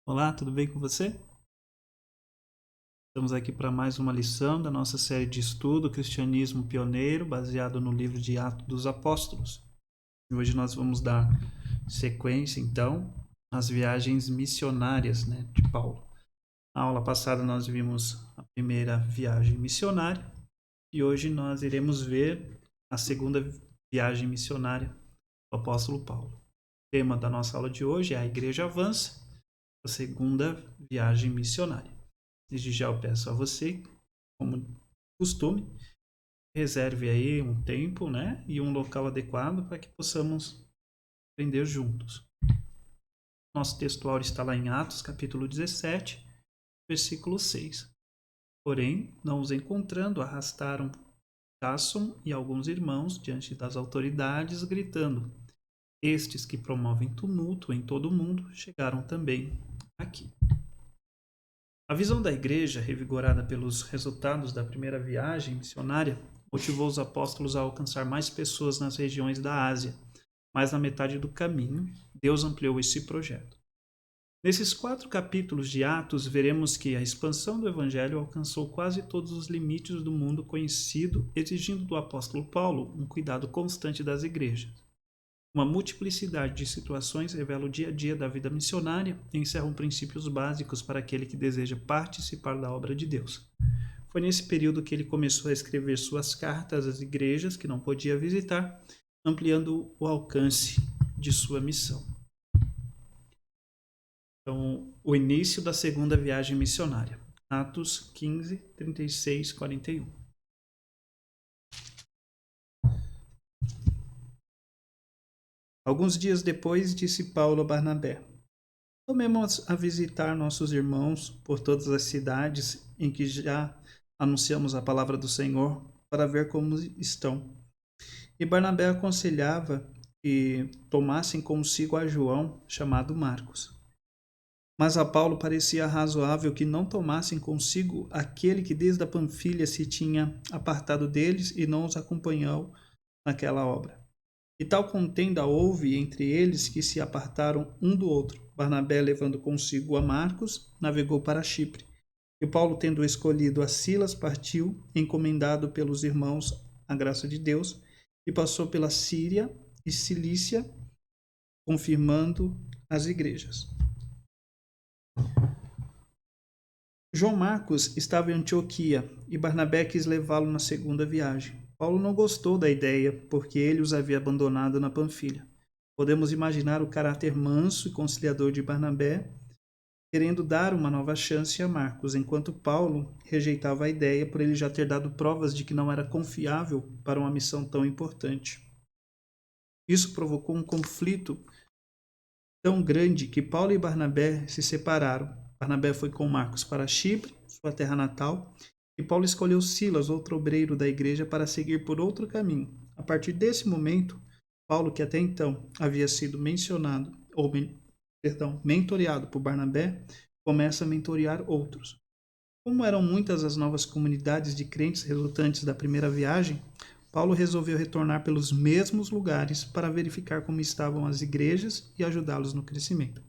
Olá, tudo bem com você? Estamos aqui para mais uma lição da nossa série de estudo Cristianismo Pioneiro, baseado no livro de Atos dos Apóstolos. E hoje nós vamos dar sequência, então, às viagens missionárias, de Paulo. Na aula passada nós vimos a primeira viagem missionária e hoje nós iremos ver a segunda viagem missionária do apóstolo Paulo. O tema da nossa aula de hoje é a Igreja Avança, a segunda viagem missionária. Desde já eu peço a você, como costume, reserve aí um tempo, e um local adequado para que possamos aprender juntos. Nosso textual está lá em Atos, capítulo 17, versículo 6. Porém, não os encontrando, arrastaram Jasson e alguns irmãos diante das autoridades, gritando: Estes que promovem tumulto em todo o mundo chegaram também aqui. A visão da igreja, revigorada pelos resultados da primeira viagem missionária, motivou os apóstolos a alcançar mais pessoas nas regiões da Ásia, mas na metade do caminho, Deus ampliou esse projeto. Nesses 4 capítulos de Atos, veremos que a expansão do evangelho alcançou quase todos os limites do mundo conhecido, exigindo do apóstolo Paulo um cuidado constante das igrejas. Uma multiplicidade de situações revela o dia a dia da vida missionária e encerram princípios básicos para aquele que deseja participar da obra de Deus. Foi nesse período que ele começou a escrever suas cartas às igrejas que não podia visitar, ampliando o alcance de sua missão. Então, o início da segunda viagem missionária. Atos 15, 36, 41. Alguns dias depois, disse Paulo a Barnabé: Tomemos a visitar nossos irmãos por todas as cidades em que já anunciamos a palavra do Senhor, para ver como estão. E Barnabé aconselhava que tomassem consigo a João, chamado Marcos. Mas a Paulo parecia razoável que não tomassem consigo aquele que desde a Panfilha se tinha apartado deles e não os acompanhou naquela obra. E tal contenda houve entre eles que se apartaram um do outro. Barnabé, levando consigo a Marcos, navegou para Chipre. E Paulo, tendo escolhido a Silas, partiu, encomendado pelos irmãos à graça de Deus, e passou pela Síria e Cilícia, confirmando as igrejas. João Marcos estava em Antioquia e Barnabé quis levá-lo na segunda viagem. Paulo não gostou da ideia, porque ele os havia abandonado na Panfilha. Podemos imaginar o caráter manso e conciliador de Barnabé, querendo dar uma nova chance a Marcos, enquanto Paulo rejeitava a ideia por ele já ter dado provas de que não era confiável para uma missão tão importante. Isso provocou um conflito tão grande que Paulo e Barnabé se separaram. Barnabé foi com Marcos para Chipre, sua terra natal, e Paulo escolheu Silas, outro obreiro da igreja, para seguir por outro caminho. A partir desse momento, Paulo, que até então havia sido mentoreado por Barnabé, começa a mentorear outros. Como eram muitas as novas comunidades de crentes resultantes da primeira viagem, Paulo resolveu retornar pelos mesmos lugares para verificar como estavam as igrejas e ajudá-los no crescimento.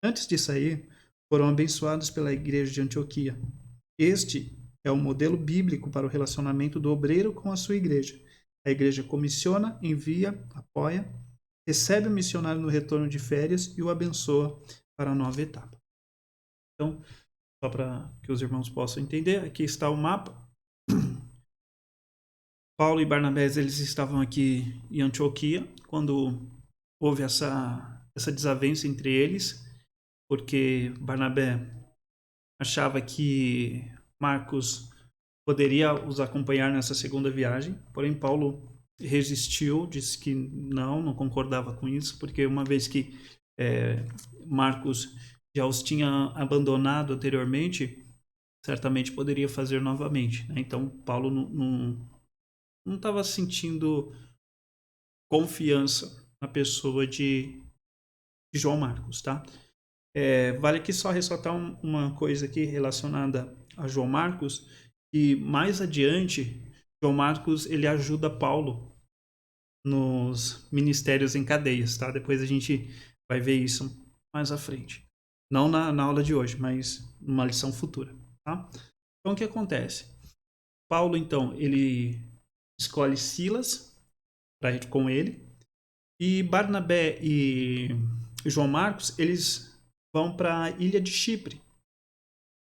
Antes de sair, foram abençoados pela igreja de Antioquia. Este é o modelo bíblico para o relacionamento do obreiro com a sua igreja. A igreja comissiona, envia, apoia, recebe o missionário no retorno de férias e o abençoa para a nova etapa. Então, só para que os irmãos possam entender, aqui está o mapa. Paulo e Barnabé, eles estavam aqui em Antioquia quando houve essa desavença entre eles, porque Barnabé achava que Marcos poderia os acompanhar nessa segunda viagem, porém Paulo resistiu, disse que não concordava com isso, porque uma vez que Marcos já os tinha abandonado anteriormente, certamente poderia fazer novamente. Então Paulo não estava sentindo confiança na pessoa de João Marcos, tá? Vale aqui só ressaltar uma coisa aqui relacionada a João Marcos, e mais adiante, João Marcos ele ajuda Paulo nos ministérios em cadeias, tá? Depois a gente vai ver isso mais à frente. Não na aula de hoje, mas numa lição futura, tá? Então, o que acontece? Paulo, então, ele escolhe Silas para ir com ele. E Barnabé e João Marcos, eles vão para a ilha de Chipre.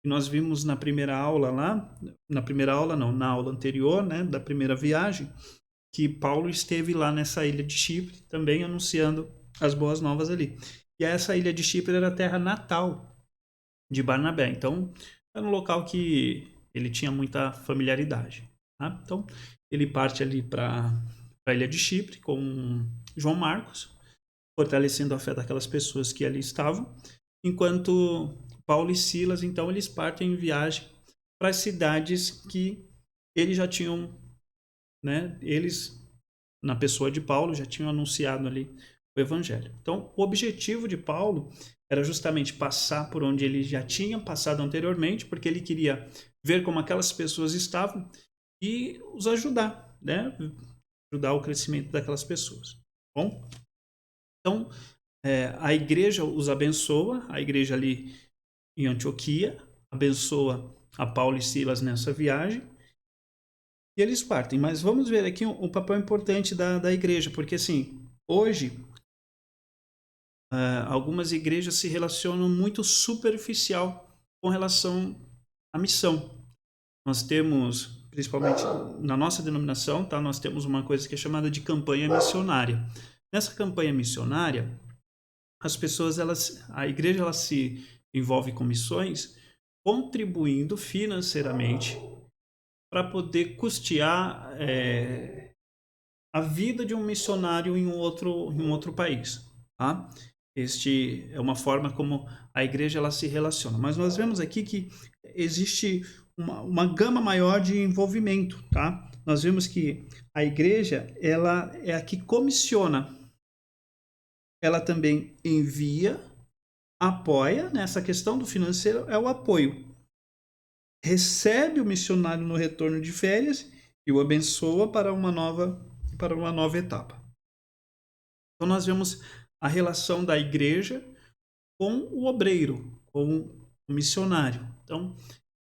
E nós vimos na primeira aula lá, na primeira aula não, na aula anterior, né, da primeira viagem, que Paulo esteve lá nessa ilha de Chipre, também anunciando as boas novas ali. E essa ilha de Chipre era a terra natal de Barnabé. Então, era um local que ele tinha muita familiaridade. Tá? Então, ele parte ali para a ilha de Chipre com João Marcos, fortalecendo a fé daquelas pessoas que ali estavam, enquanto Paulo e Silas, então, eles partem em viagem para as cidades que eles já tinham, né, eles, na pessoa de Paulo, já tinham anunciado ali o evangelho. Então, o objetivo de Paulo era justamente passar por onde ele já tinha passado anteriormente, porque ele queria ver como aquelas pessoas estavam e os ajudar, né? Ajudar o crescimento daquelas pessoas. Bom, então, a igreja os abençoa, a igreja ali em Antioquia, abençoa a Paulo e Silas nessa viagem, e eles partem. Mas vamos ver aqui um papel importante da igreja, porque assim, hoje, algumas igrejas se relacionam muito superficial com relação à missão. Nós temos, principalmente na nossa denominação, tá? Nós temos uma coisa que é chamada de campanha missionária. Nessa campanha missionária, as pessoas, a igreja ela se envolve com missões, contribuindo financeiramente para poder custear a vida de um missionário em um outro país. Tá? Este é uma forma como a igreja ela se relaciona. Mas nós vemos aqui que existe uma gama maior de envolvimento. Tá? Nós vemos que a igreja ela é a que comissiona. Ela também envia, apoia, nessa questão do financeiro é o apoio. Recebe o missionário no retorno de férias e o abençoa para uma nova etapa. Então nós vemos a relação da igreja com o obreiro, com o missionário. Então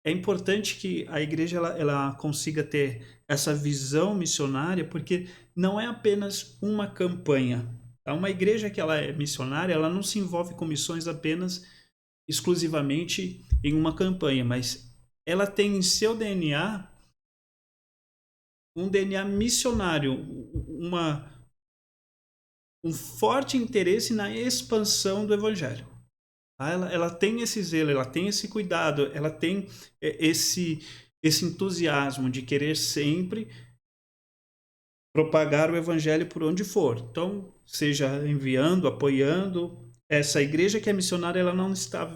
é importante que a igreja ela consiga ter essa visão missionária, porque não é apenas uma campanha. Tá? Uma igreja que ela é missionária, ela não se envolve com missões apenas exclusivamente em uma campanha, mas ela tem em seu DNA um DNA missionário, um forte interesse na expansão do evangelho. Tá? Ela tem esse zelo, ela tem esse cuidado, ela tem esse entusiasmo de querer sempre propagar o evangelho por onde for. Então, seja enviando, apoiando. Essa igreja que é missionária, ela não está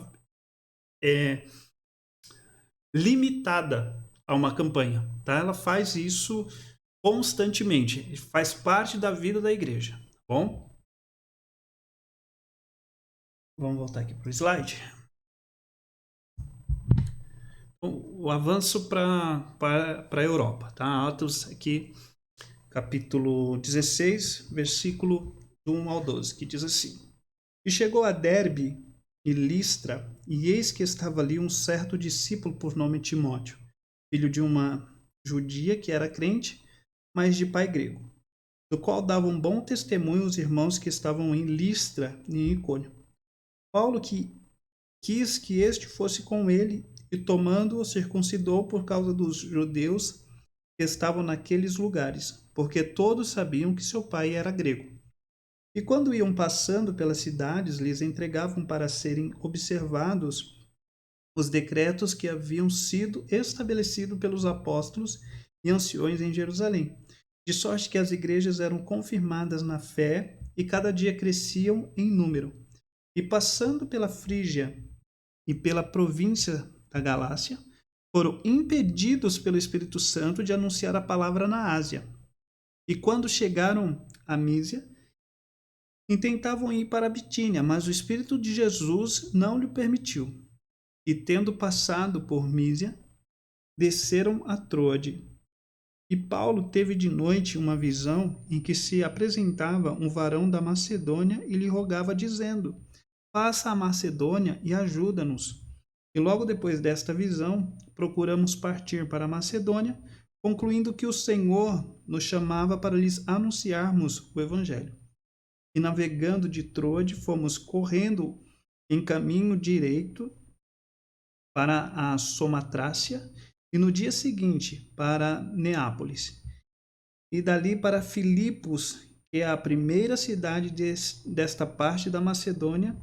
limitada a uma campanha. Tá? Ela faz isso constantemente, faz parte da vida da igreja. Tá bom? Vamos voltar aqui para o slide. O avanço para a Europa. Tá? Atos aqui, capítulo 16, versículo do 1 ao 12, que diz assim: E chegou a Derbe e Listra, e eis que estava ali um certo discípulo por nome Timóteo, filho de uma judia que era crente, mas de pai grego, do qual davam bom testemunho os irmãos que estavam em Listra e em Icônio. Paulo que quis que este fosse com ele, e tomando-o circuncidou por causa dos judeus que estavam naqueles lugares, porque todos sabiam que seu pai era grego. E quando iam passando pelas cidades, lhes entregavam para serem observados os decretos que haviam sido estabelecidos pelos apóstolos e anciões em Jerusalém, de sorte que as igrejas eram confirmadas na fé e cada dia cresciam em número. E passando pela Frígia e pela província da Galácia, foram impedidos pelo Espírito Santo de anunciar a palavra na Ásia. E quando chegaram a Mísia, intentavam ir para a Bitínia, mas o Espírito de Jesus não lhe permitiu. E tendo passado por Mísia, desceram a Troade. E Paulo teve de noite uma visão em que se apresentava um varão da Macedônia e lhe rogava, dizendo: passa a Macedônia e ajuda-nos. E logo depois desta visão, procuramos partir para a Macedônia, concluindo que o Senhor nos chamava para lhes anunciarmos o Evangelho. E navegando de Troade, fomos correndo em caminho direito para a Somatrácia e no dia seguinte para Neápolis. E dali para Filipos, que é a primeira cidade desta parte da Macedônia,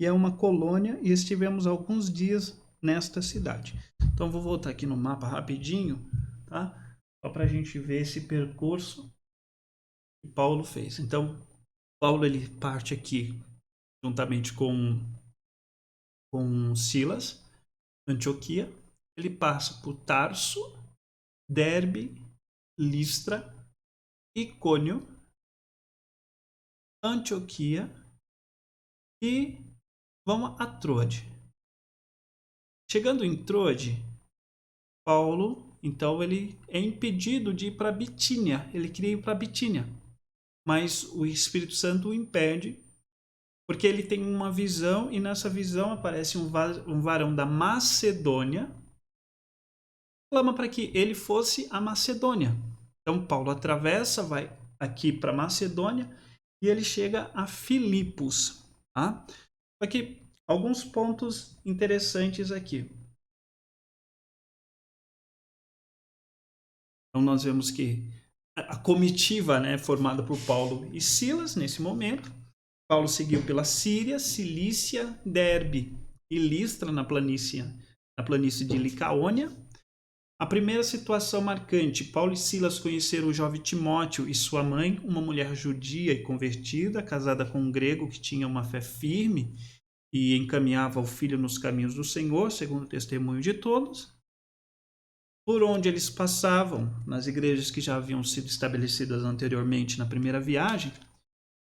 e é uma colônia, e estivemos alguns dias nesta cidade. Então vou voltar aqui no mapa rapidinho, tá? Só para a gente ver esse percurso que Paulo fez. Então, Paulo ele parte aqui juntamente com Silas, Antioquia. Ele passa por Tarso, Derbe, Listra, Icônio, Antioquia e vamos a Troade. Chegando em Troade, Paulo, então, ele é impedido de ir para Bitínia. Ele queria ir para Bitínia, mas o Espírito Santo o impede, porque ele tem uma visão, e nessa visão aparece um varão da Macedônia, clama para que ele fosse a Macedônia. Então, Paulo atravessa, vai aqui para Macedônia, e ele chega a Filipos. Tá? Aqui, alguns pontos interessantes aqui. Então, nós vemos que a comitiva, né, formada por Paulo e Silas, nesse momento. Paulo seguiu pela Síria, Cilícia, Derbe e Listra, na planície de Licaônia. A primeira situação marcante: Paulo e Silas conheceram o jovem Timóteo e sua mãe, uma mulher judia e convertida, casada com um grego que tinha uma fé firme e encaminhava o filho nos caminhos do Senhor, segundo o testemunho de todos. Por onde eles passavam, nas igrejas que já haviam sido estabelecidas anteriormente na primeira viagem,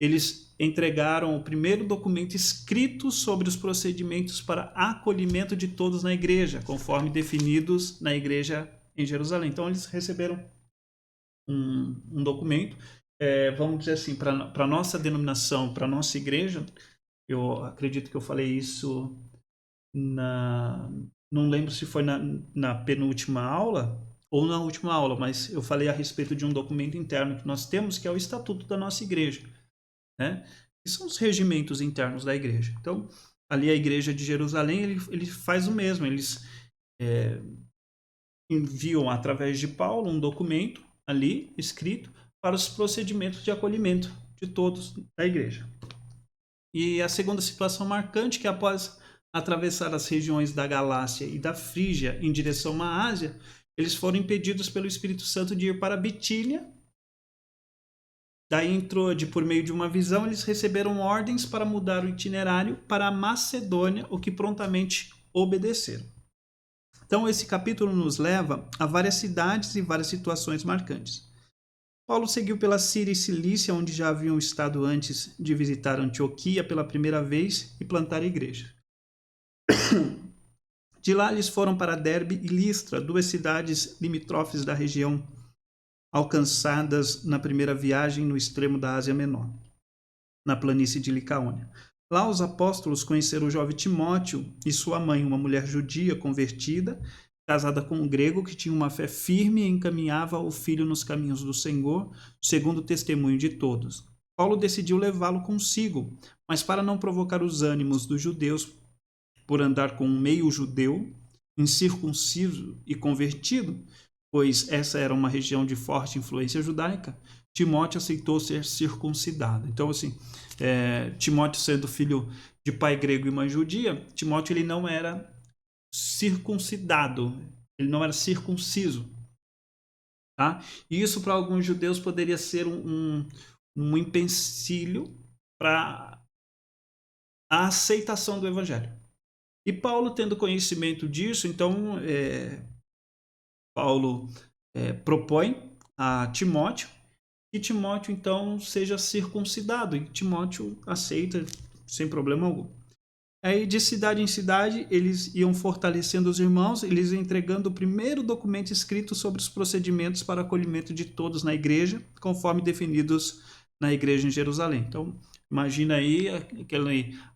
eles entregaram o primeiro documento escrito sobre os procedimentos para acolhimento de todos na igreja, conforme definidos na igreja em Jerusalém. Então, eles receberam um documento, vamos dizer assim, para a nossa denominação, para a nossa igreja. Eu acredito que eu falei isso não lembro se foi na penúltima aula ou na última aula, mas eu falei a respeito de um documento interno que nós temos, que é o Estatuto da nossa igreja, né? Que são os regimentos internos da igreja. Então, ali a igreja de Jerusalém, ele faz o mesmo. Eles enviam através de Paulo um documento ali escrito para os procedimentos de acolhimento de todos da igreja. E a segunda situação marcante, que após atravessar as regiões da Galácia e da Frígia em direção à Ásia, eles foram impedidos pelo Espírito Santo de ir para Bitínia. Daí entrou, por meio de uma visão, eles receberam ordens para mudar o itinerário para a Macedônia, o que prontamente obedeceram. Então, esse capítulo nos leva a várias cidades e várias situações marcantes. Paulo seguiu pela Síria e Cilícia, onde já haviam estado antes de visitar Antioquia pela primeira vez e plantar a igreja. De lá eles foram para Derbe e Listra, duas cidades limítrofes da região alcançadas na primeira viagem no extremo da Ásia Menor, na planície de Licaônia. Lá os apóstolos conheceram o jovem Timóteo e sua mãe, uma mulher judia convertida, casada com um grego que tinha uma fé firme e encaminhava o filho nos caminhos do Senhor, segundo o testemunho de todos. Paulo decidiu levá-lo consigo, mas para não provocar os ânimos dos judeus por andar com um meio judeu, incircunciso e convertido, pois essa era uma região de forte influência judaica, Timóteo aceitou ser circuncidado. Então, assim, Timóteo sendo filho de pai grego e mãe judia, Timóteo ele não era circuncidado, ele não era circunciso. Tá? E isso para alguns judeus poderia ser um empecilho para a aceitação do evangelho. E Paulo, tendo conhecimento disso, então Paulo propõe a Timóteo que Timóteo então seja circuncidado, e Timóteo aceita sem problema algum. Aí de cidade em cidade eles iam fortalecendo os irmãos, eles entregando o primeiro documento escrito sobre os procedimentos para acolhimento de todos na igreja, conforme definidos na igreja em Jerusalém. Então Imagina aí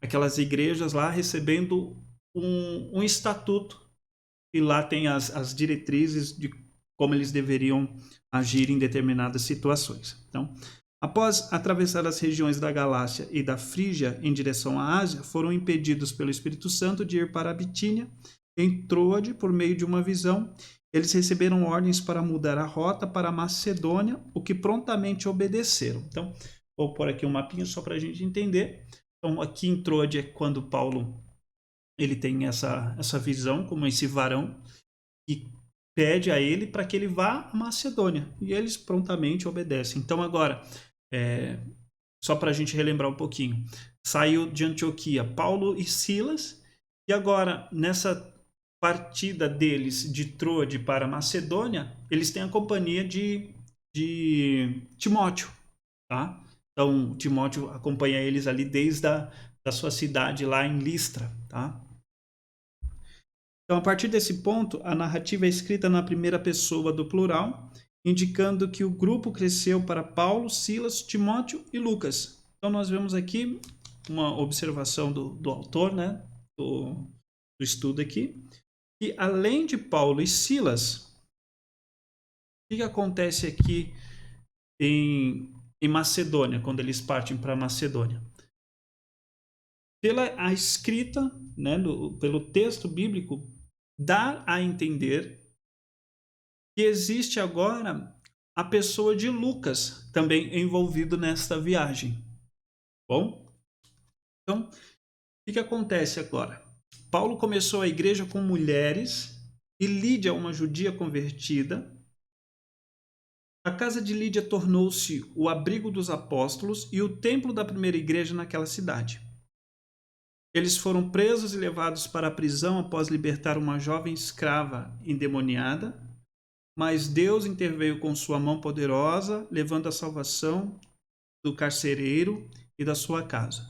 aquelas igrejas lá recebendo um estatuto, e lá tem as diretrizes de como eles deveriam agir em determinadas situações. Então, após atravessar as regiões da Galácia e da Frígia em direção à Ásia, foram impedidos pelo Espírito Santo de ir para a Bitínia. Em Troade, por meio de uma visão, eles receberam ordens para mudar a rota para a Macedônia, o que prontamente obedeceram. Então, vou pôr aqui um mapinha só para a gente entender. Então, aqui em Troade é quando Paulo ele tem essa visão, como esse varão, e pede a ele para que ele vá à Macedônia. E eles prontamente obedecem. Então, agora, só para a gente relembrar um pouquinho, saiu de Antioquia Paulo e Silas, e agora, nessa partida deles de Troade para Macedônia, eles têm a companhia de Timóteo, tá? Então, Timóteo acompanha eles ali desde da sua cidade lá em Listra, tá? Então, a partir desse ponto, a narrativa é escrita na primeira pessoa do plural, indicando que o grupo cresceu para Paulo, Silas, Timóteo e Lucas. Então, nós vemos aqui uma observação do autor, né, do estudo aqui, que além de Paulo e Silas, o que acontece aqui em Macedônia, quando eles partem para Macedônia? Pela a escrita, né, pelo texto bíblico, dá a entender que existe agora a pessoa de Lucas também envolvido nesta viagem. Bom, então, o que acontece agora? Paulo começou a igreja com mulheres e Lídia, uma judia convertida. A casa de Lídia tornou-se o abrigo dos apóstolos e o templo da primeira igreja naquela cidade. Eles foram presos e levados para a prisão após libertar uma jovem escrava endemoniada, mas Deus interveio com sua mão poderosa, levando a salvação do carcereiro e da sua casa.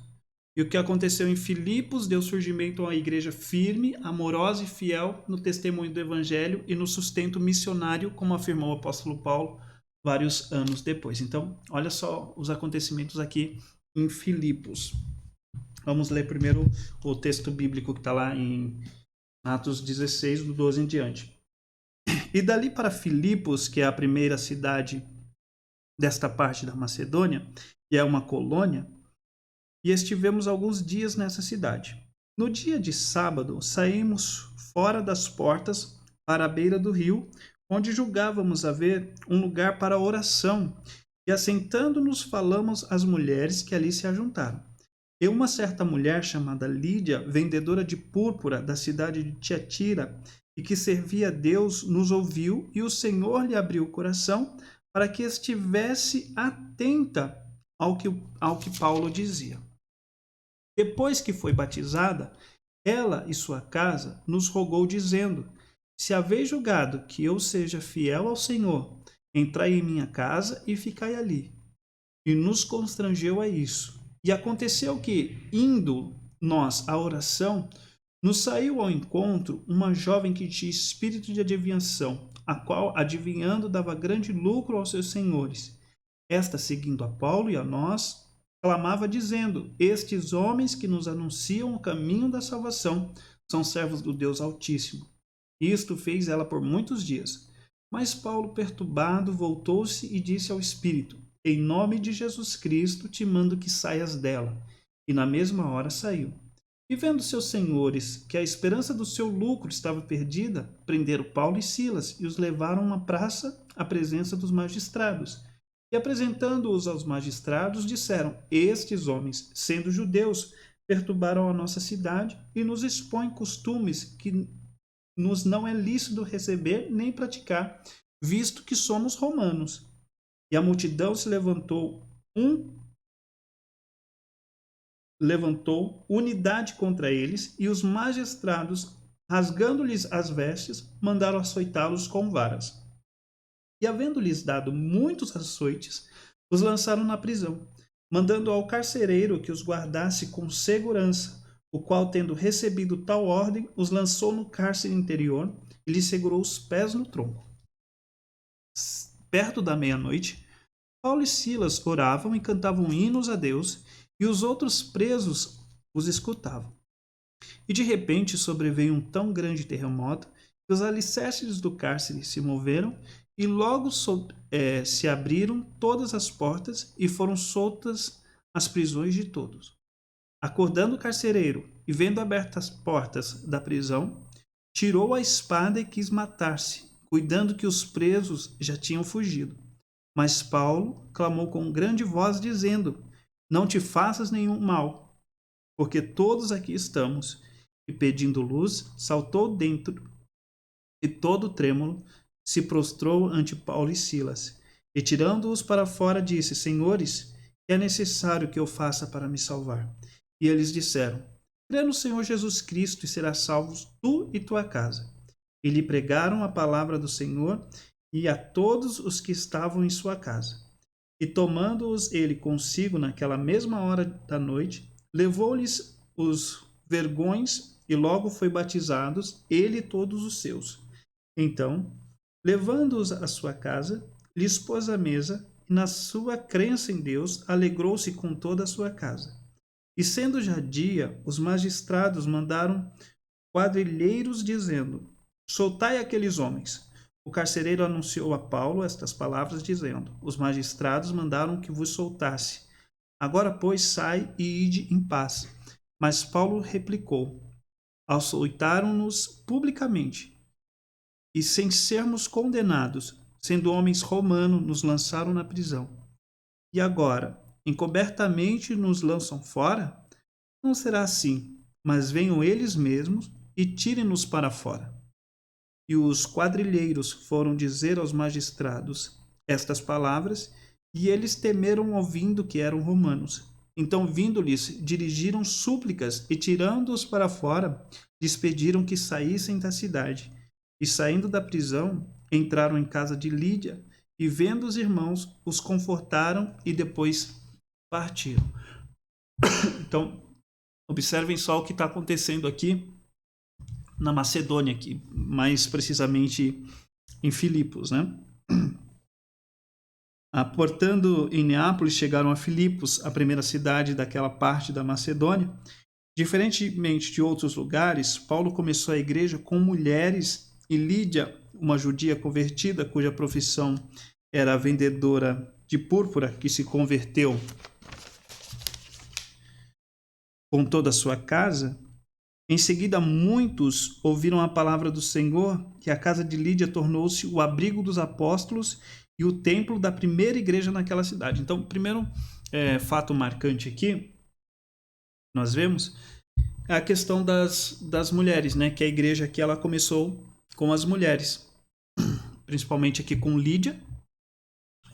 E o que aconteceu em Filipos deu surgimento a uma igreja firme, amorosa e fiel no testemunho do evangelho e no sustento missionário, como afirmou o apóstolo Paulo vários anos depois. Então, olha só os acontecimentos aqui em Filipos. Vamos ler primeiro o texto bíblico que está lá em Atos 16, do 12 em diante. E dali para Filipos, que é a primeira cidade desta parte da Macedônia, e é uma colônia, e estivemos alguns dias nessa cidade. No dia de sábado, saímos fora das portas para a beira do rio, onde julgávamos haver um lugar para oração, e assentando-nos falamos às mulheres que ali se ajuntaram. E uma certa mulher chamada Lídia, vendedora de púrpura da cidade de Tiatira, e que servia a Deus, nos ouviu, e o Senhor lhe abriu o coração para que estivesse atenta ao que Paulo dizia. Depois que foi batizada, ela e sua casa nos rogou, dizendo: Se haveis julgado que eu seja fiel ao Senhor, entrai em minha casa e ficai ali. E nos constrangeu a isso. E aconteceu que, indo nós à oração, nos saiu ao encontro uma jovem que tinha espírito de adivinhação, a qual, adivinhando, dava grande lucro aos seus senhores. Esta, seguindo a Paulo e a nós, clamava dizendo: Estes homens que nos anunciam o caminho da salvação são servos do Deus Altíssimo. Isto fez ela por muitos dias. Mas Paulo, perturbado, voltou-se e disse ao espírito: Em nome de Jesus Cristo te mando que saias dela. E na mesma hora saiu. E vendo seus senhores que a esperança do seu lucro estava perdida, prenderam Paulo e Silas e os levaram a uma praça à presença dos magistrados. E apresentando-os aos magistrados, disseram: Estes homens, sendo judeus, perturbaram a nossa cidade e nos expõem costumes que nos não é lícito receber nem praticar, visto que somos romanos. E a multidão se levantou unidade contra eles, e os magistrados, rasgando-lhes as vestes, mandaram açoitá-los com varas. E havendo-lhes dado muitos açoites, os lançaram na prisão, mandando ao carcereiro que os guardasse com segurança, o qual, tendo recebido tal ordem, os lançou no cárcere interior e lhes segurou os pés no tronco. Perto da meia-noite, Paulo e Silas oravam e cantavam hinos a Deus, e os outros presos os escutavam. E de repente sobreveio um tão grande terremoto que os alicerces do cárcere se moveram e logo se abriram todas as portas e foram soltas as prisões de todos. Acordando o carcereiro e vendo abertas as portas da prisão, tirou a espada e quis matar-se, cuidando que os presos já tinham fugido. Mas Paulo clamou com grande voz, dizendo: Não te faças nenhum mal, porque todos aqui estamos. E pedindo luz, saltou dentro e todo trêmulo se prostrou ante Paulo e Silas. E tirando-os para fora, disse: Senhores, que é necessário que eu faça para me salvar? E eles disseram: Crê no Senhor Jesus Cristo e serás salvo tu e tua casa. E lhe pregaram a palavra do Senhor e a todos os que estavam em sua casa. E tomando-os ele consigo naquela mesma hora da noite, levou-lhes os vergões e logo foi batizados, ele e todos os seus. Então, levando-os à sua casa, lhes pôs a mesa, e na sua crença em Deus, alegrou-se com toda a sua casa. E sendo já dia, os magistrados mandaram quadrilheiros, dizendo: Soltai aqueles homens. O carcereiro anunciou a Paulo estas palavras, dizendo: Os magistrados mandaram que vos soltasse. Agora, pois, sai e ide em paz. Mas Paulo replicou: Açoitaram-nos publicamente, e sem sermos condenados, sendo homens romanos, nos lançaram na prisão. E agora, encobertamente nos lançam fora? Não será assim, mas venham eles mesmos e tirem-nos para fora. E os quadrilheiros foram dizer aos magistrados estas palavras, e eles temeram ouvindo que eram romanos. Então, vindo-lhes, dirigiram súplicas e, tirando-os para fora, lhes pediram que saíssem da cidade. E, saindo da prisão, entraram em casa de Lídia e, vendo os irmãos, os confortaram e depois partiram. Então, observem só o que está acontecendo aqui na Macedônia, aqui, mais precisamente em Filipos, né? Aportando em Neápolis, chegaram a Filipos, a primeira cidade daquela parte da Macedônia. Diferentemente de outros lugares, Paulo começou a igreja com mulheres e Lídia, uma judia convertida, cuja profissão era vendedora de púrpura, que se converteu com toda a sua casa. Em seguida, muitos ouviram a palavra do Senhor, que a casa de Lídia tornou-se o abrigo dos apóstolos e o templo da primeira igreja naquela cidade. Então, o primeiro fato marcante aqui, nós vemos, é a questão das mulheres, né? Que a igreja aqui ela começou com as mulheres, principalmente aqui com Lídia,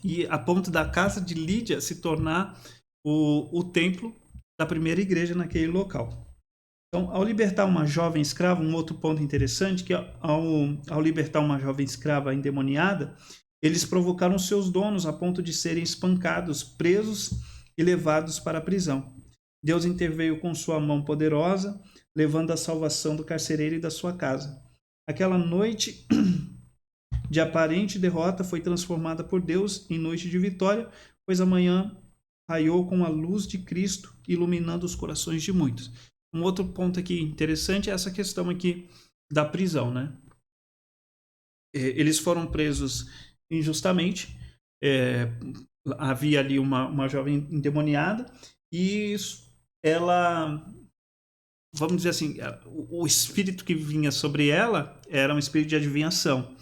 e a ponto da casa de Lídia se tornar o templo da primeira igreja naquele local. Então, ao libertar uma jovem escrava, um outro ponto interessante, que ao libertar uma jovem escrava endemoniada, eles provocaram seus donos a ponto de serem espancados, presos e levados para a prisão. Deus interveio com sua mão poderosa, levando a salvação do carcereiro e da sua casa. Aquela noite de aparente derrota foi transformada por Deus em noite de vitória, pois amanhã raiou com a luz de Cristo, iluminando os corações de muitos. Um outro ponto aqui interessante é essa questão aqui da prisão, né? Eles foram presos injustamente, havia ali uma jovem endemoniada e ela, vamos dizer assim, o espírito que vinha sobre ela era um espírito de adivinhação.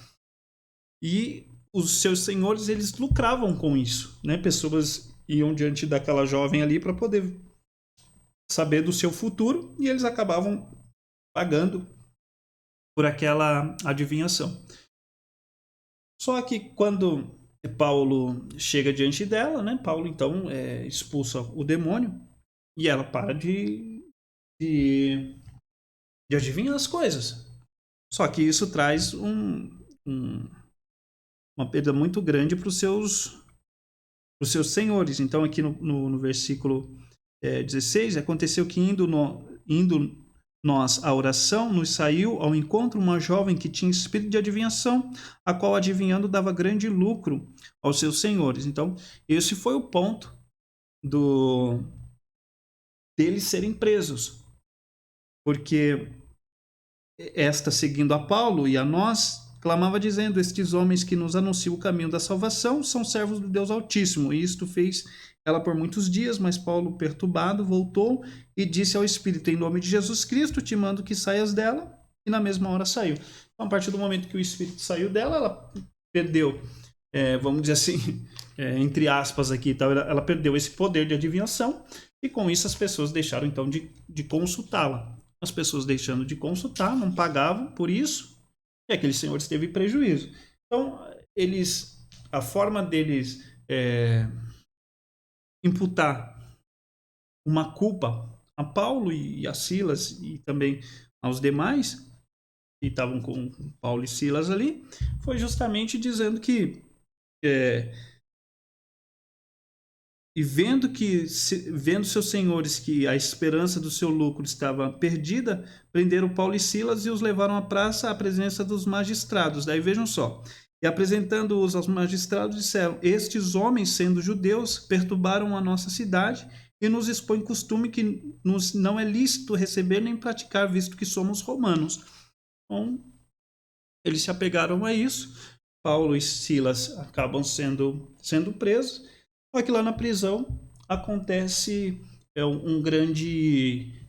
E os seus senhores, eles lucravam com isso, né? Pessoas iam diante daquela jovem ali para poder saber do seu futuro e eles acabavam pagando por aquela adivinhação. Só que quando Paulo chega diante dela, né? Paulo então expulsa o demônio e ela para de adivinhar as coisas. Só que isso traz uma perda muito grande para os seus senhores. Então aqui no versículo 16, aconteceu que indo nós à oração, nos saiu ao encontro uma jovem que tinha espírito de adivinhação, a qual adivinhando dava grande lucro aos seus senhores. Então, esse foi o ponto deles serem presos. Porque esta, seguindo a Paulo e a nós, clamava dizendo: estes homens que nos anunciam o caminho da salvação são servos do Deus Altíssimo. E isto fez ela por muitos dias, mas Paulo, perturbado, voltou e disse ao Espírito: em nome de Jesus Cristo, te mando que saias dela. E na mesma hora saiu. Então, a partir do momento que o Espírito saiu dela, ela perdeu, vamos dizer assim, entre aspas aqui, tá? Ela perdeu esse poder de adivinhação, e com isso as pessoas deixaram então de consultá-la. As pessoas deixando de consultar, não pagavam por isso, e aqueles senhores teve prejuízo. Então, a forma deles imputar uma culpa a Paulo e a Silas e também aos demais que estavam com Paulo e Silas ali, foi justamente dizendo que e vendo seus senhores que a esperança do seu lucro estava perdida, prenderam Paulo e Silas e os levaram à praça à presença dos magistrados. Daí vejam só. E apresentando-os aos magistrados, disseram: estes homens, sendo judeus, perturbaram a nossa cidade e nos expõem costume que nos não é lícito receber nem praticar, visto que somos romanos. Então, eles se apegaram a isso. Paulo e Silas acabam sendo presos. Só que lá na prisão acontece um grande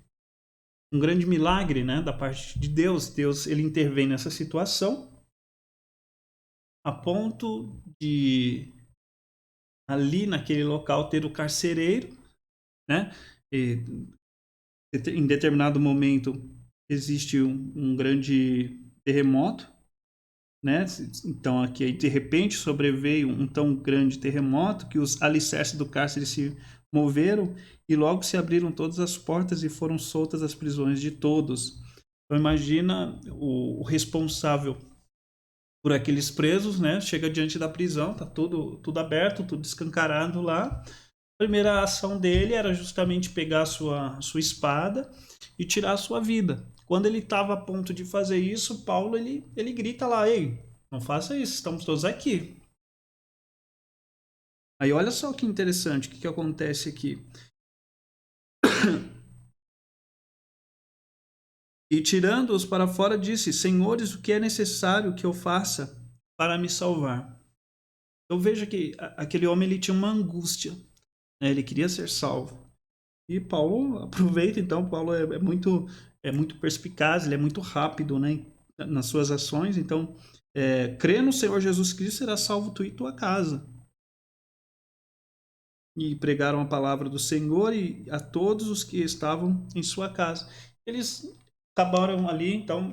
milagre, né, da parte de Deus. Deus, ele intervém nessa situação a ponto de ali naquele local ter o carcereiro, né? E, em determinado momento existe um grande terremoto, né? Então aqui de repente sobreveio um tão grande terremoto que os alicerces do cárcere se moveram e logo se abriram todas as portas e foram soltas as prisões de todos. Então imagina o responsável por aqueles presos, né? Chega diante da prisão, tá tudo aberto, tudo escancarado lá. A primeira ação dele era justamente pegar a sua espada e tirar a sua vida. Quando ele estava a ponto de fazer isso, Paulo ele grita lá: ei, não faça isso, estamos todos aqui. Aí olha só que interessante, o que acontece aqui. E tirando-os para fora, disse: senhores, o que é necessário que eu faça para me salvar? Eu vejo que aquele homem ele tinha uma angústia, né? Ele queria ser salvo. E Paulo aproveita, então, Paulo é muito perspicaz, ele é muito rápido, né, nas suas ações. Então, crê no Senhor Jesus Cristo, será salvo tu e tua casa. E pregaram a palavra do Senhor e a todos os que estavam em sua casa. Eles acabaram ali, então,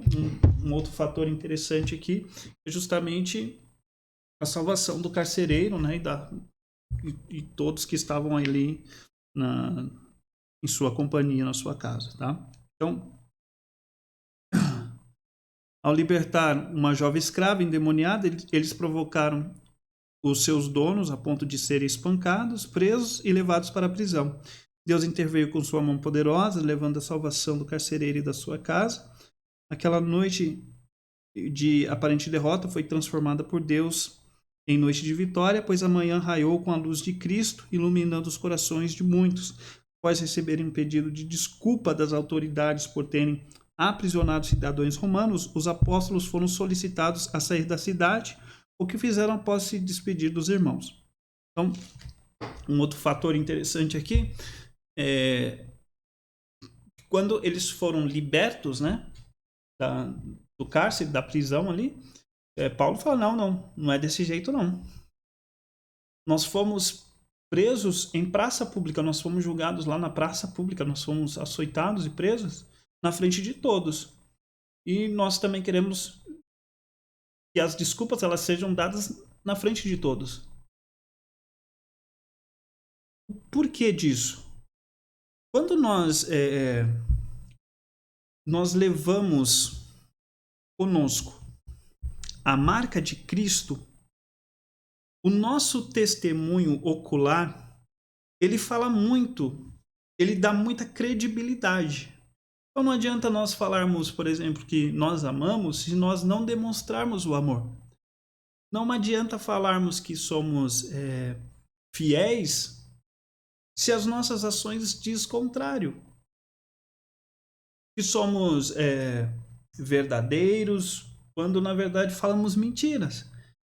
um outro fator interessante aqui é justamente a salvação do carcereiro, né, e todos que estavam ali em sua companhia, na sua casa, tá? Então, ao libertar uma jovem escrava endemoniada, eles provocaram os seus donos a ponto de serem espancados, presos e levados para a prisão. Deus interveio com sua mão poderosa, levando a salvação do carcereiro e da sua casa. Aquela noite de aparente derrota foi transformada por Deus em noite de vitória, pois a manhã raiou com a luz de Cristo, iluminando os corações de muitos. Após receberem um pedido de desculpa das autoridades por terem aprisionados cidadãos romanos, os apóstolos foram solicitados a sair da cidade, o que fizeram após se despedir dos irmãos. Então, um outro fator interessante aqui é quando eles foram libertos, né, do cárcere, da prisão ali, Paulo fala: não é desse jeito não. Nós fomos presos em praça pública, nós fomos julgados lá na praça pública, nós fomos açoitados e presos na frente de todos. E nós também queremos que as desculpas elas sejam dadas na frente de todos. Por que disso? Quando nós levamos conosco a marca de Cristo, o nosso testemunho ocular, ele fala muito, ele dá muita credibilidade. Então não adianta nós falarmos, por exemplo, que nós amamos se nós não demonstrarmos o amor. Não adianta falarmos que somos fiéis se as nossas ações diz contrário? Que somos verdadeiros, quando na verdade falamos mentiras.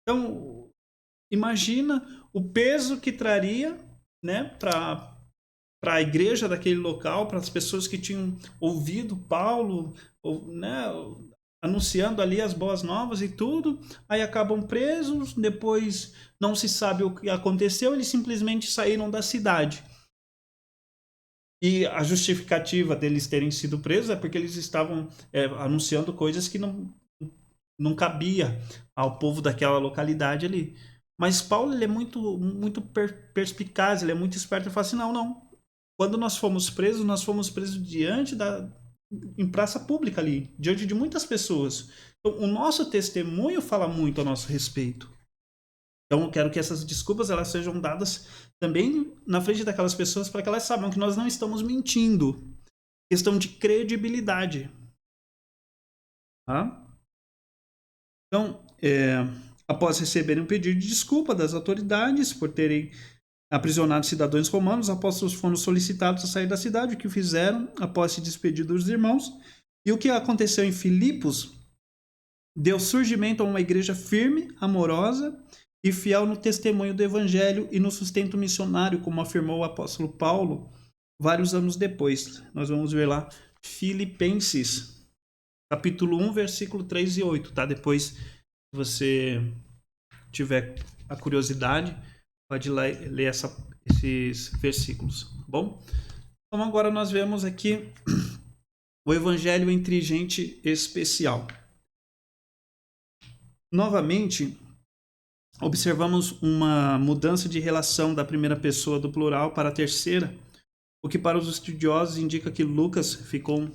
Então, imagina o peso que traria, né, para a igreja daquele local, para as pessoas que tinham ouvido Paulo, ou, né, anunciando ali as boas novas e tudo, aí acabam presos, depois não se sabe o que aconteceu, eles simplesmente saíram da cidade. E a justificativa deles terem sido presos é porque eles estavam anunciando coisas que não cabia ao povo daquela localidade ali. Mas Paulo ele é muito perspicaz, ele é muito esperto. Ele fala assim: não, não. Quando nós fomos presos em praça pública ali, diante de muitas pessoas. Então, o nosso testemunho fala muito a nosso respeito. Então, eu quero que essas desculpas elas sejam dadas também na frente daquelas pessoas para que elas saibam que nós não estamos mentindo. Questão de credibilidade. Tá? Então, após receberem um pedido de desculpa das autoridades por terem aprisionado cidadãos romanos, os apóstolos foram solicitados a sair da cidade, o que fizeram após se despedir dos irmãos. E o que aconteceu em Filipos deu surgimento a uma igreja firme, amorosa e fiel no testemunho do evangelho e no sustento missionário, como afirmou o apóstolo Paulo vários anos depois. Nós vamos ver lá Filipenses, capítulo 1, versículo 3 e 8, tá? Depois, se você tiver a curiosidade, pode ler esses versículos, tá bom? Então agora nós vemos aqui o evangelho entre gente especial. Novamente, observamos uma mudança de relação da primeira pessoa do plural para a terceira, o que para os estudiosos indica que Lucas ficou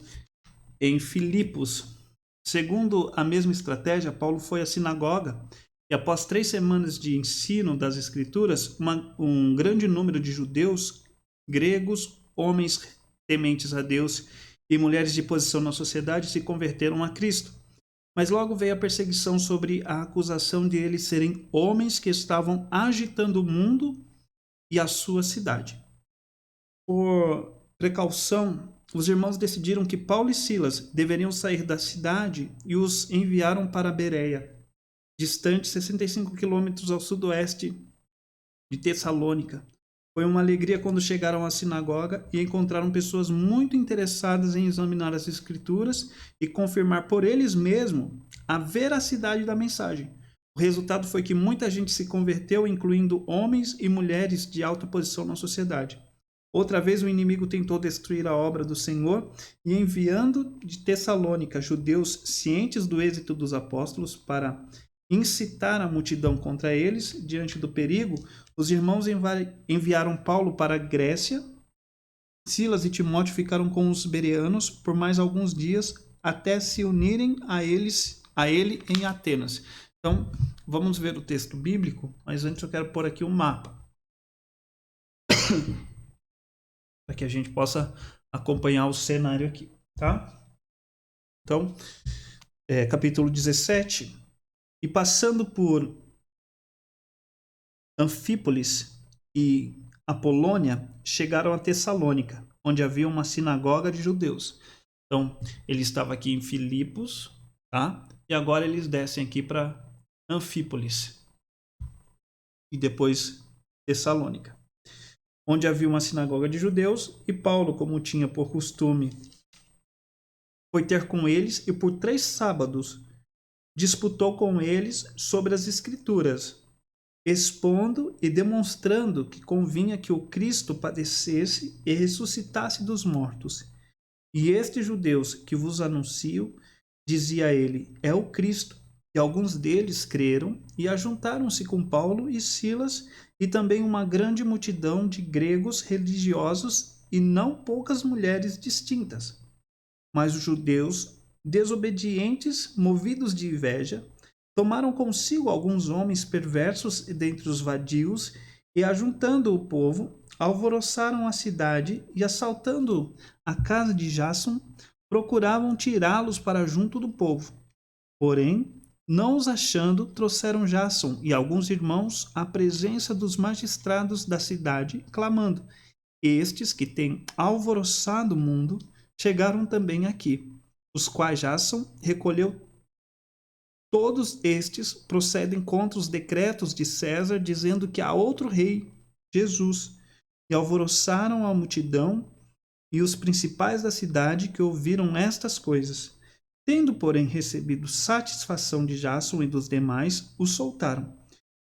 em Filipos. Segundo a mesma estratégia, Paulo foi à sinagoga e após 3 semanas de ensino das escrituras, um grande número de judeus, gregos, homens tementes a Deus e mulheres de posição na sociedade se converteram a Cristo. Mas logo veio a perseguição sobre a acusação de eles serem homens que estavam agitando o mundo e a sua cidade. Por precaução, os irmãos decidiram que Paulo e Silas deveriam sair da cidade e os enviaram para Bereia, distante 65 quilômetros ao sudoeste de Tessalônica. Foi uma alegria quando chegaram à sinagoga e encontraram pessoas muito interessadas em examinar as escrituras e confirmar por eles mesmos a veracidade da mensagem. O resultado foi que muita gente se converteu, incluindo homens e mulheres de alta posição na sociedade. Outra vez o inimigo tentou destruir a obra do Senhor e enviando de Tessalônica judeus cientes do êxito dos apóstolos para incitar a multidão contra eles, diante do perigo, os irmãos enviaram Paulo para a Grécia. Silas e Timóteo ficaram com os bereanos por mais alguns dias até se unirem a ele em Atenas. Então, vamos ver o texto bíblico, mas antes eu quero pôr aqui um mapa. Para que a gente possa acompanhar o cenário aqui, tá? Então, capítulo 17. E passando por Anfípolis e Apolônia, chegaram a Tessalônica, onde havia uma sinagoga de judeus. Então, ele estava aqui em Filipos, tá? E agora eles descem aqui para Anfípolis e depois Tessalônica, onde havia uma sinagoga de judeus, e Paulo, como tinha por costume, foi ter com eles e por 3 sábados disputou com eles sobre as escrituras, expondo e demonstrando que convinha que o Cristo padecesse e ressuscitasse dos mortos. E estes judeus que vos anuncio, dizia ele, é o Cristo. E alguns deles creram e ajuntaram-se com Paulo e Silas e também uma grande multidão de gregos religiosos e não poucas mulheres distintas. Mas os judeus, desobedientes, movidos de inveja, tomaram consigo alguns homens perversos dentre os vadios e, ajuntando o povo, alvoroçaram a cidade e, assaltando a casa de Jasson, procuravam tirá-los para junto do povo. Porém, não os achando, trouxeram Jasson e alguns irmãos à presença dos magistrados da cidade, clamando: estes que têm alvoroçado o mundo chegaram também aqui, os quais Jason recolheu. Todos estes procedem contra os decretos de César, dizendo que há outro rei, Jesus, e alvoroçaram a multidão e os principais da cidade que ouviram estas coisas. Tendo, porém, recebido satisfação de Jason e dos demais, os soltaram.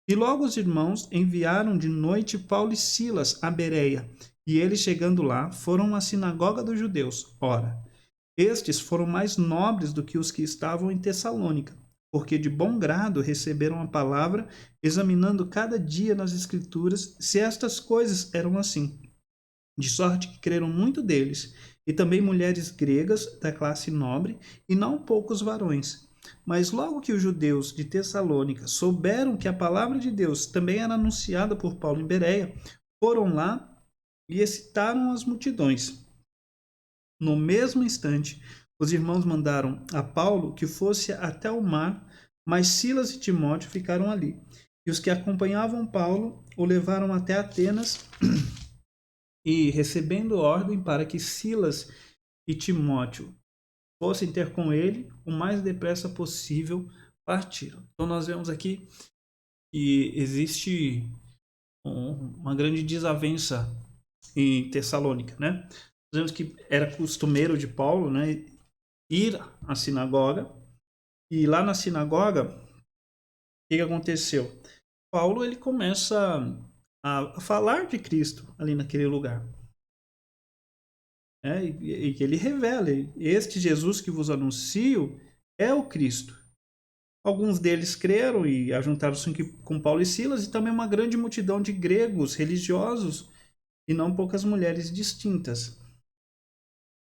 E logo os irmãos enviaram de noite Paulo e Silas a Bereia, e eles, chegando lá, foram à sinagoga dos judeus. Ora, estes foram mais nobres do que os que estavam em Tessalônica, porque de bom grado receberam a palavra, examinando cada dia nas Escrituras se estas coisas eram assim. De sorte que creram muito deles, e também mulheres gregas da classe nobre, e não poucos varões. Mas logo que os judeus de Tessalônica souberam que a palavra de Deus também era anunciada por Paulo em Bereia, foram lá e excitaram as multidões. No mesmo instante, os irmãos mandaram a Paulo que fosse até o mar, mas Silas e Timóteo ficaram ali. E os que acompanhavam Paulo o levaram até Atenas e, recebendo ordem para que Silas e Timóteo fossem ter com ele, o mais depressa possível partiram. Então nós vemos aqui que existe uma grande desavença em Tessalônica, né? Nós vemos que era costumeiro de Paulo, né, ir à sinagoga, e lá na sinagoga, o que aconteceu? Paulo ele começa a falar de Cristo ali naquele lugar. E ele revela, este Jesus que vos anuncio é o Cristo. Alguns deles creram e ajuntaram-se com Paulo e Silas, e também uma grande multidão de gregos religiosos e não poucas mulheres distintas.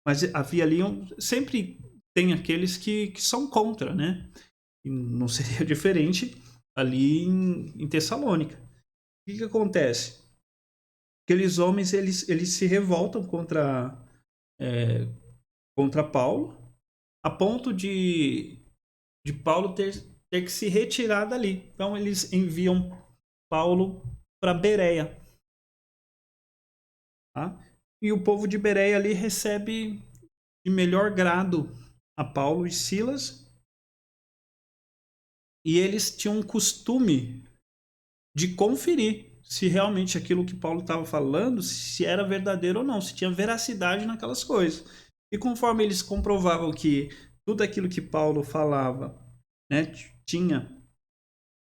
Mas havia ali, sempre tem aqueles que são contra, né? E não seria diferente ali em Tessalônica. O que acontece? Aqueles homens, eles se revoltam é, contra Paulo, a ponto de Paulo ter que se retirar dali. Então eles enviam Paulo para Bereia. Tá? E o povo de Bereia ali recebe de melhor grado a Paulo e Silas. E eles tinham um costume de conferir se realmente aquilo que Paulo estava falando, se era verdadeiro ou não, se tinha veracidade naquelas coisas. E conforme eles comprovavam que tudo aquilo que Paulo falava, né, tinha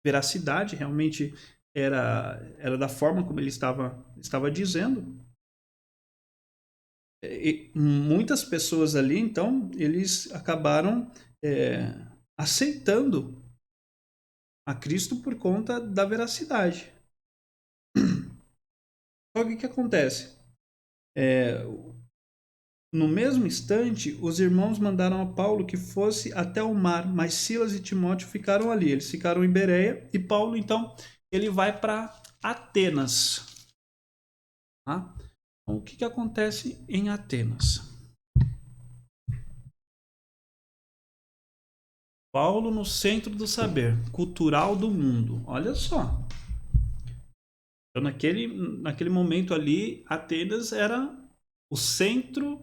veracidade, realmente era da forma como ele estava dizendo, e muitas pessoas ali, então, eles acabaram aceitando a Cristo por conta da veracidade. Só que o que acontece? No mesmo instante, os irmãos mandaram a Paulo que fosse até o mar, mas Silas e Timóteo ficaram ali. Eles ficaram em Bereia e Paulo, então, ele vai para Atenas. Tá? Então, o que acontece em Atenas? Paulo no centro do saber cultural do mundo. Olha só. Então, naquele momento ali, Atenas era o centro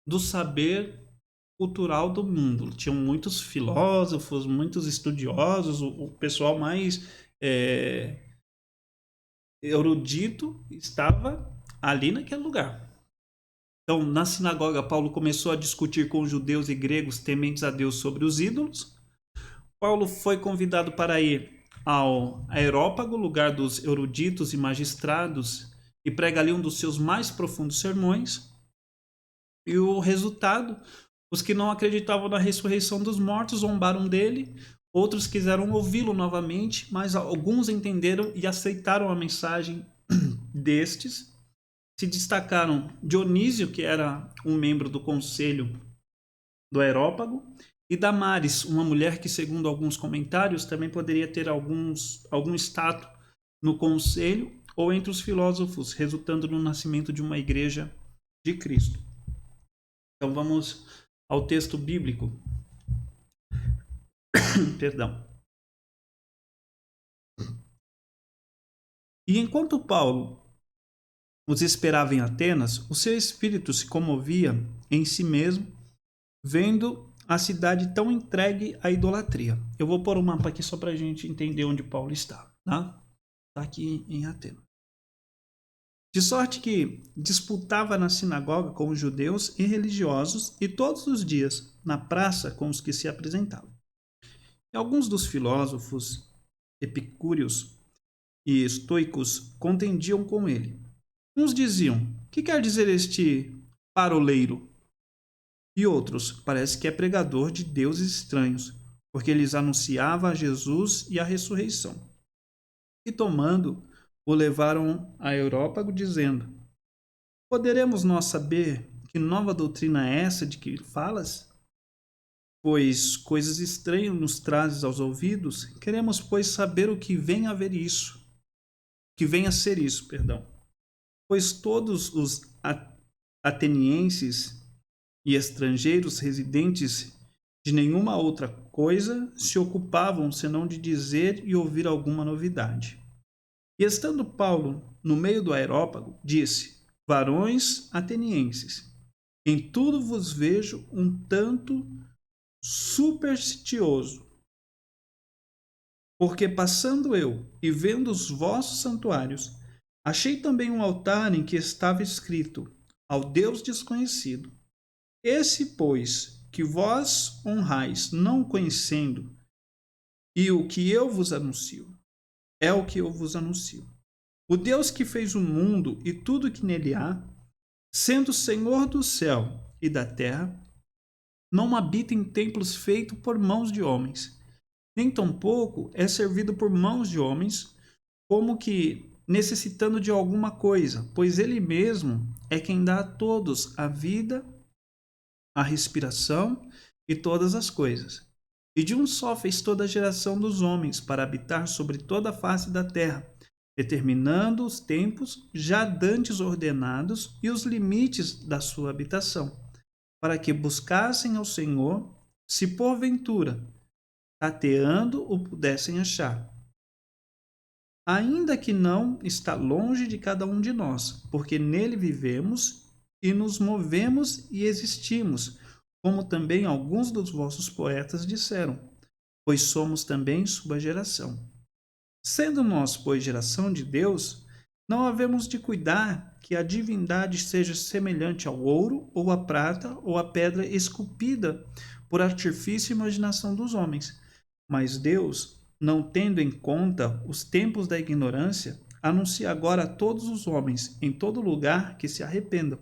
do saber cultural do mundo. Tinham muitos filósofos, muitos estudiosos, o pessoal mais erudito estava ali naquele lugar. Então, na sinagoga, Paulo começou a discutir com os judeus e gregos tementes a Deus sobre os ídolos. Paulo foi convidado para ir ao Areópago, lugar dos eruditos e magistrados, e prega ali um dos seus mais profundos sermões. E o resultado, os que não acreditavam na ressurreição dos mortos zombaram dele, outros quiseram ouvi-lo novamente, mas alguns entenderam e aceitaram a mensagem destes. Se destacaram Dionísio, que era um membro do conselho do Areópago, e Damares, uma mulher que, segundo alguns comentários, também poderia ter algum status no conselho ou entre os filósofos, resultando no nascimento de uma igreja de Cristo. Então vamos ao texto bíblico. Perdão. E enquanto Paulo, os esperava em Atenas, o seu espírito se comovia em si mesmo, vendo a cidade tão entregue à idolatria. Eu vou pôr o mapa aqui só para a gente entender onde Paulo está. Tá? Está aqui em Atenas. De sorte que disputava na sinagoga com os judeus e religiosos e todos os dias na praça com os que se apresentavam. E alguns dos filósofos epicúreos e estoicos contendiam com ele. Uns diziam: que quer dizer este paroleiro? E outros: parece que é pregador de deuses estranhos, porque lhes anunciava a Jesus e a ressurreição. E tomando, o levaram a Areópago, dizendo: poderemos nós saber que nova doutrina é essa de que falas? Pois coisas estranhas nos trazes aos ouvidos, queremos, pois, saber o que vem a ver isso, que vem a ser isso, perdão. Pois todos os atenienses e estrangeiros residentes de nenhuma outra coisa se ocupavam senão de dizer e ouvir alguma novidade. E estando Paulo no meio do Areópago, disse: varões atenienses, em tudo vos vejo um tanto supersticioso, porque passando eu e vendo os vossos santuários, achei também um altar em que estava escrito: ao Deus desconhecido. Esse, pois, que vós honrais, não conhecendo, e o que eu vos anuncio, é o que eu vos anuncio. O Deus que fez o mundo e tudo que nele há, sendo Senhor do céu e da terra, não habita em templos feitos por mãos de homens, nem tampouco é servido por mãos de homens, como que necessitando de alguma coisa, pois ele mesmo é quem dá a todos a vida, a respiração e todas as coisas. E de um só fez toda a geração dos homens para habitar sobre toda a face da terra, determinando os tempos já dantes ordenados e os limites da sua habitação, para que buscassem ao Senhor, se porventura, tateando, o pudessem achar. Ainda que não está longe de cada um de nós, porque nele vivemos e nos movemos e existimos, como também alguns dos vossos poetas disseram, pois somos também sua geração. Sendo nós, pois, geração de Deus, não havemos de cuidar que a divindade seja semelhante ao ouro, ou à prata, ou à pedra esculpida por artifício e imaginação dos homens. Mas Deus, não tendo em conta os tempos da ignorância, anuncia agora a todos os homens, em todo lugar, que se arrependam,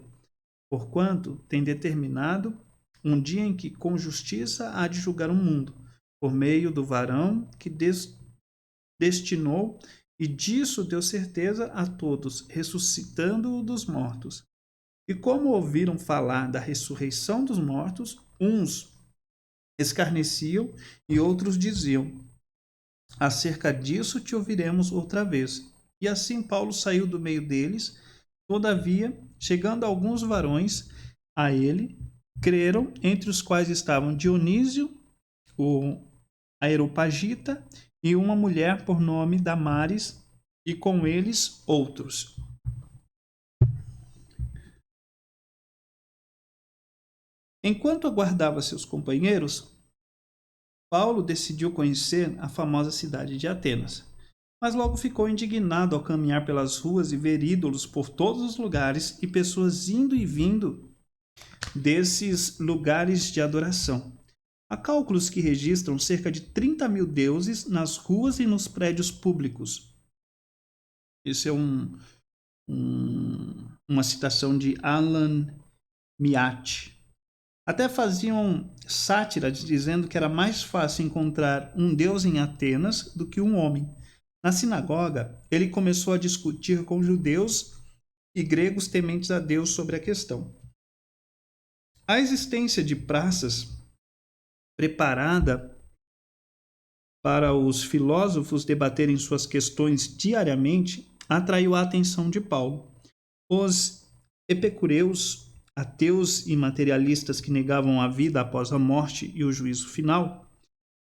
porquanto tem determinado um dia em que com justiça há de julgar o mundo, por meio do varão que destinou, e disso deu certeza a todos, ressuscitando-o dos mortos. E como ouviram falar da ressurreição dos mortos, uns escarneciam e outros diziam: acerca disso te ouviremos outra vez. E assim Paulo saiu do meio deles. Todavia, chegando alguns varões a ele, creram, entre os quais estavam Dionísio, o Areopagita, e uma mulher por nome Damares, e com eles outros. Enquanto aguardava seus companheiros, Paulo decidiu conhecer a famosa cidade de Atenas, mas logo ficou indignado ao caminhar pelas ruas e ver ídolos por todos os lugares e pessoas indo e vindo desses lugares de adoração. Há cálculos que registram cerca de 30.000 deuses nas ruas e nos prédios públicos. Isso é uma citação de Alan Miat. Até faziam sátira dizendo que era mais fácil encontrar um deus em Atenas do que um homem. Na sinagoga, ele começou a discutir com judeus e gregos tementes a Deus sobre a questão. A existência de praças preparada para os filósofos debaterem suas questões diariamente atraiu a atenção de Paulo. Os epicureus, ateus e materialistas que negavam a vida após a morte e o juízo final,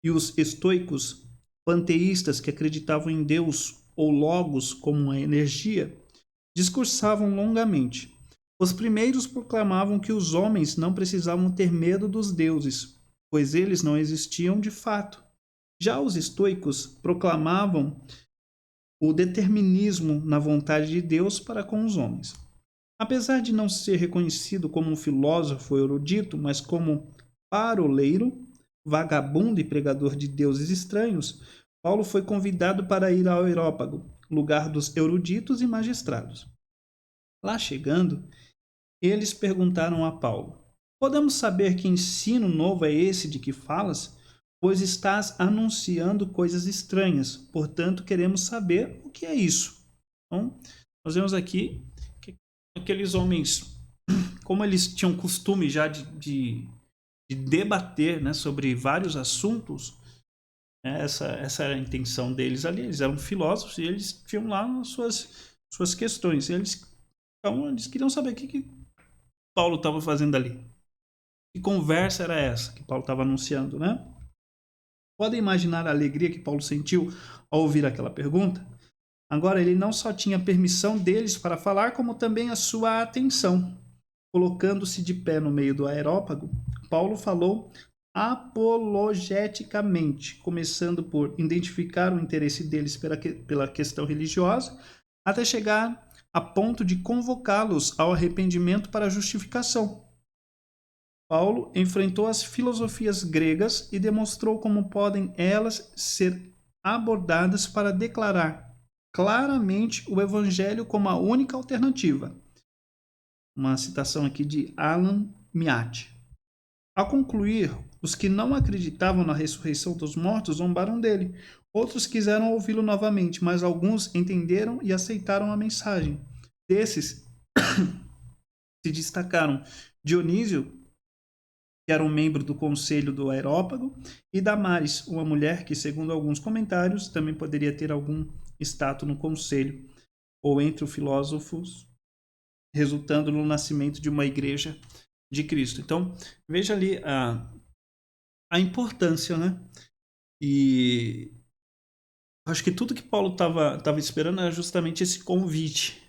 e os estoicos, panteístas que acreditavam em Deus ou logos como uma energia, discursavam longamente. Os primeiros proclamavam que os homens não precisavam ter medo dos deuses, pois eles não existiam de fato. Já os estoicos proclamavam o determinismo na vontade de Deus para com os homens. Apesar de não ser reconhecido como um filósofo erudito, mas como paroleiro, vagabundo e pregador de deuses estranhos, Paulo foi convidado para ir ao Areópago, lugar dos eruditos e magistrados. Lá chegando, eles perguntaram a Paulo: podemos saber que ensino novo é esse de que falas? Pois estás anunciando coisas estranhas, portanto queremos saber o que é isso. Então, nós vemos aqui que aqueles homens, como eles tinham costume já de debater, né, sobre vários assuntos, né, essa era a intenção deles ali. Eles eram filósofos e eles tinham lá as suas questões. Então, eles queriam saber o que Paulo estava fazendo ali. Que conversa era essa que Paulo estava anunciando, né? Podem imaginar a alegria que Paulo sentiu ao ouvir aquela pergunta? Agora, ele não só tinha permissão deles para falar, como também a sua atenção. Colocando-se de pé no meio do aerópago, Paulo falou apologeticamente, começando por identificar o interesse deles pela questão religiosa, até chegar a ponto de convocá-los ao arrependimento para a justificação. Paulo enfrentou as filosofias gregas e demonstrou como podem elas ser abordadas para declarar claramente o Evangelho como a única alternativa. Uma citação aqui de Alan Miat. Ao concluir, os que não acreditavam na ressurreição dos mortos zombaram dele. Outros quiseram ouvi-lo novamente, mas alguns entenderam e aceitaram a mensagem. Desses se destacaram Dionísio, que era um membro do conselho do Areópago, e Damaris, uma mulher que, segundo alguns comentários, também poderia ter algum status no conselho, ou entre os filósofos, resultando no nascimento de uma igreja de Cristo. Então, veja ali a importância, né? E acho que tudo que Paulo estava esperando era justamente esse convite.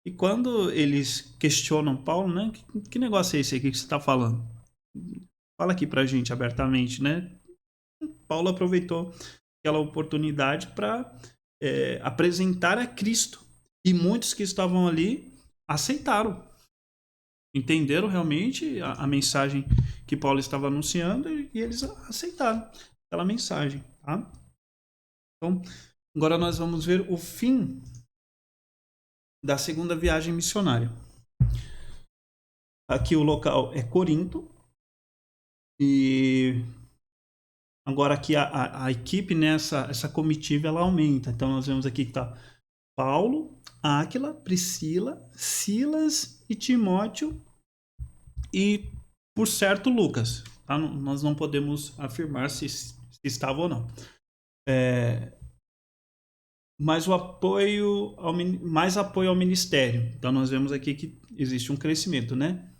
E quando eles questionam Paulo, né? Que negócio é esse aqui que você está falando? Fala aqui pra gente abertamente, né? Paulo aproveitou aquela oportunidade para apresentar a Cristo. E muitos que estavam ali aceitaram. Entenderam realmente a mensagem que Paulo estava anunciando e eles aceitaram aquela mensagem, tá? Então, agora nós vamos ver o fim da segunda viagem missionária. Aqui o local é Corinto e agora aqui a equipe, né, essa comitiva, ela aumenta. Então nós vemos aqui que está Paulo, Áquila, Priscila, Silas e Timóteo e, por certo, Lucas. Tá? Nós não podemos afirmar se estava ou não. Mais apoio ao ministério. Então nós vemos aqui que existe um crescimento, né?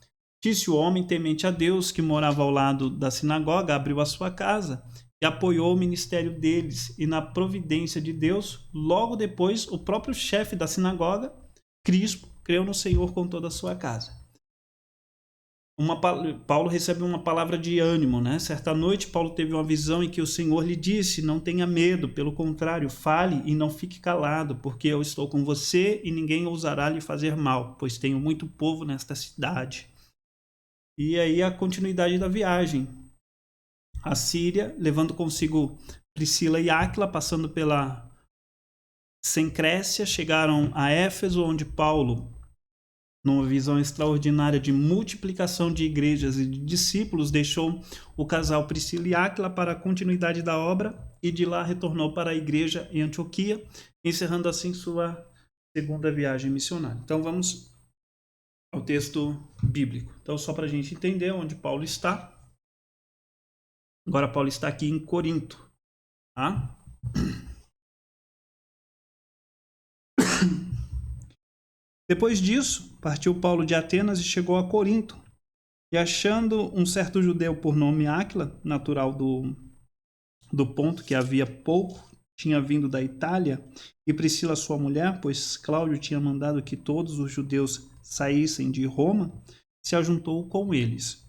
Disse o homem temente a Deus, que morava ao lado da sinagoga, abriu a sua casa e apoiou o ministério deles. E na providência de Deus, logo depois, o próprio chefe da sinagoga, Crispo, creu no Senhor com toda a sua casa. Paulo recebe uma palavra de ânimo, né? Certa noite, Paulo teve uma visão em que o Senhor lhe disse: não tenha medo, pelo contrário, fale e não fique calado, porque eu estou com você e ninguém ousará lhe fazer mal, pois tenho muito povo nesta cidade. E aí a continuidade da viagem. A Síria, levando consigo Priscila e Áquila, passando pela Sencrécia, chegaram a Éfeso, onde Paulo, numa visão extraordinária de multiplicação de igrejas e de discípulos, deixou o casal Priscila e Áquila para a continuidade da obra e de lá retornou para a igreja em Antioquia, encerrando assim sua segunda viagem missionária. Então vamos ao texto bíblico. Então, só para a gente entender onde Paulo está. Agora Paulo está aqui em Corinto. Tá? Depois disso, partiu Paulo de Atenas e chegou a Corinto. E achando um certo judeu por nome Áquila, natural do Ponto, que havia pouco tinha vindo da Itália, e Priscila, sua mulher, pois Cláudio tinha mandado que todos os judeus saíssem de Roma, se ajuntou com eles.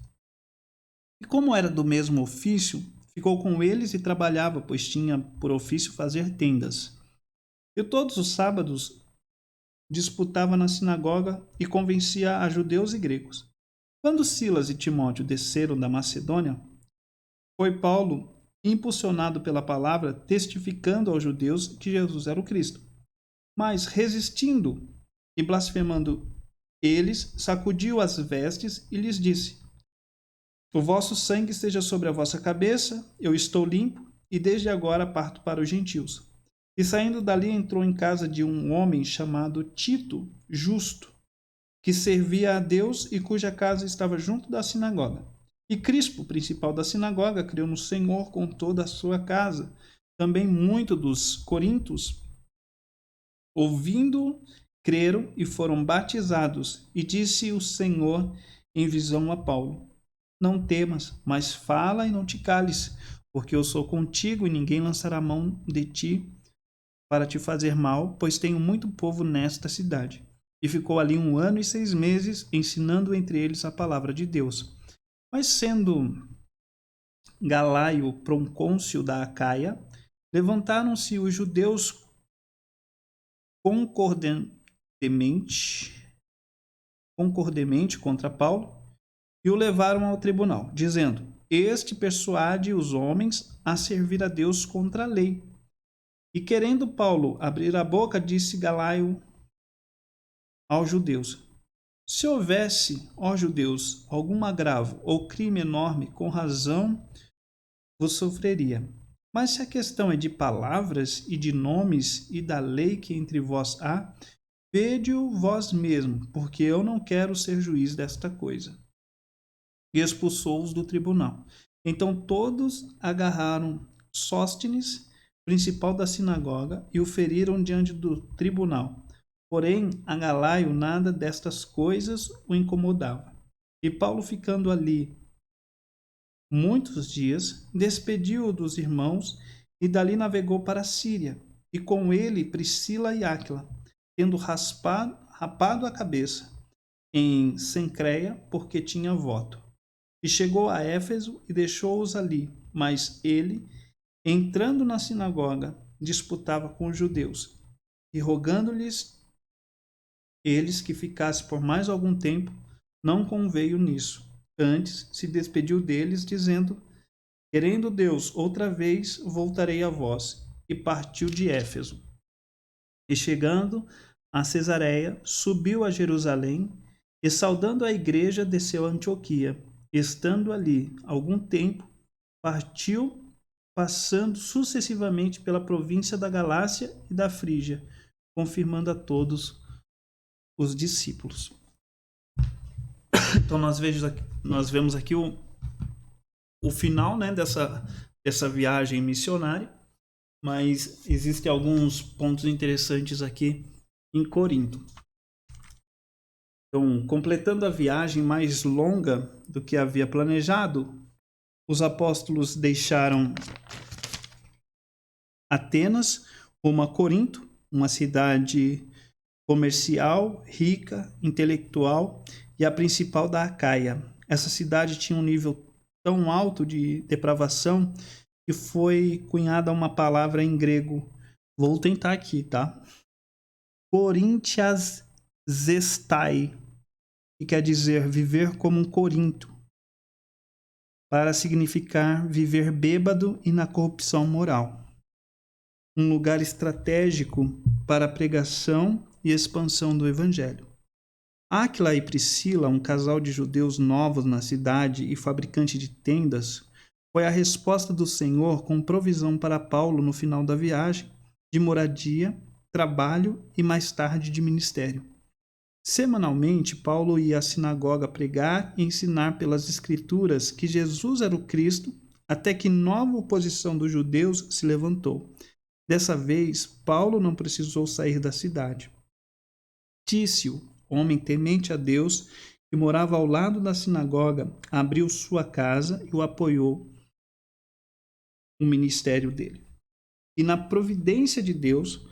E como era do mesmo ofício, ficou com eles e trabalhava, pois tinha por ofício fazer tendas. E todos os sábados disputava na sinagoga e convencia a judeus e gregos. Quando Silas e Timóteo desceram da Macedônia, foi Paulo, impulsionado pela palavra, testificando aos judeus que Jesus era o Cristo. Mas, resistindo e blasfemando eles, sacudiu as vestes e lhes disse: O vosso sangue esteja sobre a vossa cabeça, eu estou limpo, e desde agora parto para os gentios. E saindo dali entrou em casa de um homem chamado Tito, justo, que servia a Deus e cuja casa estava junto da sinagoga. E Crispo, principal da sinagoga, creu no Senhor com toda a sua casa. Também muitos dos coríntios, ouvindo, creram e foram batizados. E disse o Senhor em visão a Paulo: Não temas, mas fala e não te cales, porque eu sou contigo e ninguém lançará mão de ti para te fazer mal, pois tenho muito povo nesta cidade. E ficou ali 1 ano e 6 meses, ensinando entre eles a palavra de Deus. Mas sendo Galaio procônsul da Acaia, levantaram-se os judeus concordemente contra Paulo e o levaram ao tribunal, dizendo: Este persuade os homens a servir a Deus contra a lei. E querendo Paulo abrir a boca, disse Galaio aos judeus: Se houvesse, ó judeus, algum agravo ou crime enorme, com razão vos sofreria. Mas se a questão é de palavras e de nomes e da lei que entre vós há, vede-o vós mesmo, porque eu não quero ser juiz desta coisa. E expulsou-os do tribunal. Então todos agarraram Sóstenes, principal da sinagoga, e o feriram diante do tribunal. Porém, a Galaio nada destas coisas o incomodava. E Paulo, ficando ali muitos dias, despediu-o dos irmãos e dali navegou para a Síria, e com ele Priscila e Áquila, tendo rapado a cabeça em Cencreia, porque tinha voto. E chegou a Éfeso e deixou-os ali, mas ele, entrando na sinagoga, disputava com os judeus, e rogando-lhes eles que ficasse por mais algum tempo, não conveio nisso. Antes se despediu deles, dizendo: Querendo Deus, outra vez voltarei a vós. E partiu de Éfeso. E chegando a Cesareia, subiu a Jerusalém, e saudando a igreja, desceu a Antioquia. Estando ali algum tempo, partiu, passando sucessivamente pela província da Galácia e da Frígia, confirmando a todos os discípulos. Então nós vemos aqui o final, né, dessa viagem missionária, mas existem alguns pontos interessantes aqui em Corinto. Então, completando a viagem mais longa do que havia planejado, os apóstolos deixaram Atenas rumo a Corinto, uma cidade comercial, rica, intelectual e a principal da Acaia. Essa cidade tinha um nível tão alto de depravação que foi cunhada uma palavra em grego. Vou tentar aqui, tá? Corinthias zestai, que quer dizer viver como um Corinto, para significar viver bêbado e na corrupção moral. Um lugar estratégico para a pregação e expansão do evangelho. Áquila e Priscila, um casal de judeus novos na cidade e fabricante de tendas, foi a resposta do Senhor com provisão para Paulo no final da viagem, de moradia, trabalho e mais tarde de ministério. Semanalmente, Paulo ia à sinagoga pregar e ensinar pelas Escrituras que Jesus era o Cristo, até que nova oposição dos judeus se levantou. Dessa vez, Paulo não precisou sair da cidade. Tício, homem temente a Deus, que morava ao lado da sinagoga, abriu sua casa e o apoiou no ministério dele. E na providência de Deus,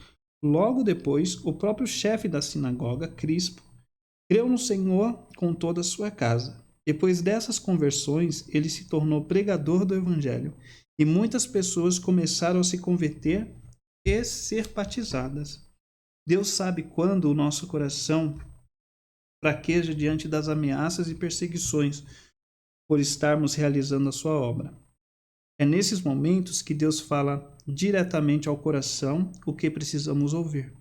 logo depois, o próprio chefe da sinagoga, Crispo, creu no Senhor com toda a sua casa. Depois dessas conversões, ele se tornou pregador do Evangelho, e muitas pessoas começaram a se converter e ser batizadas. Deus sabe quando o nosso coração fraqueja diante das ameaças e perseguições por estarmos realizando a sua obra. É nesses momentos que Deus fala diretamente ao coração o que precisamos ouvir.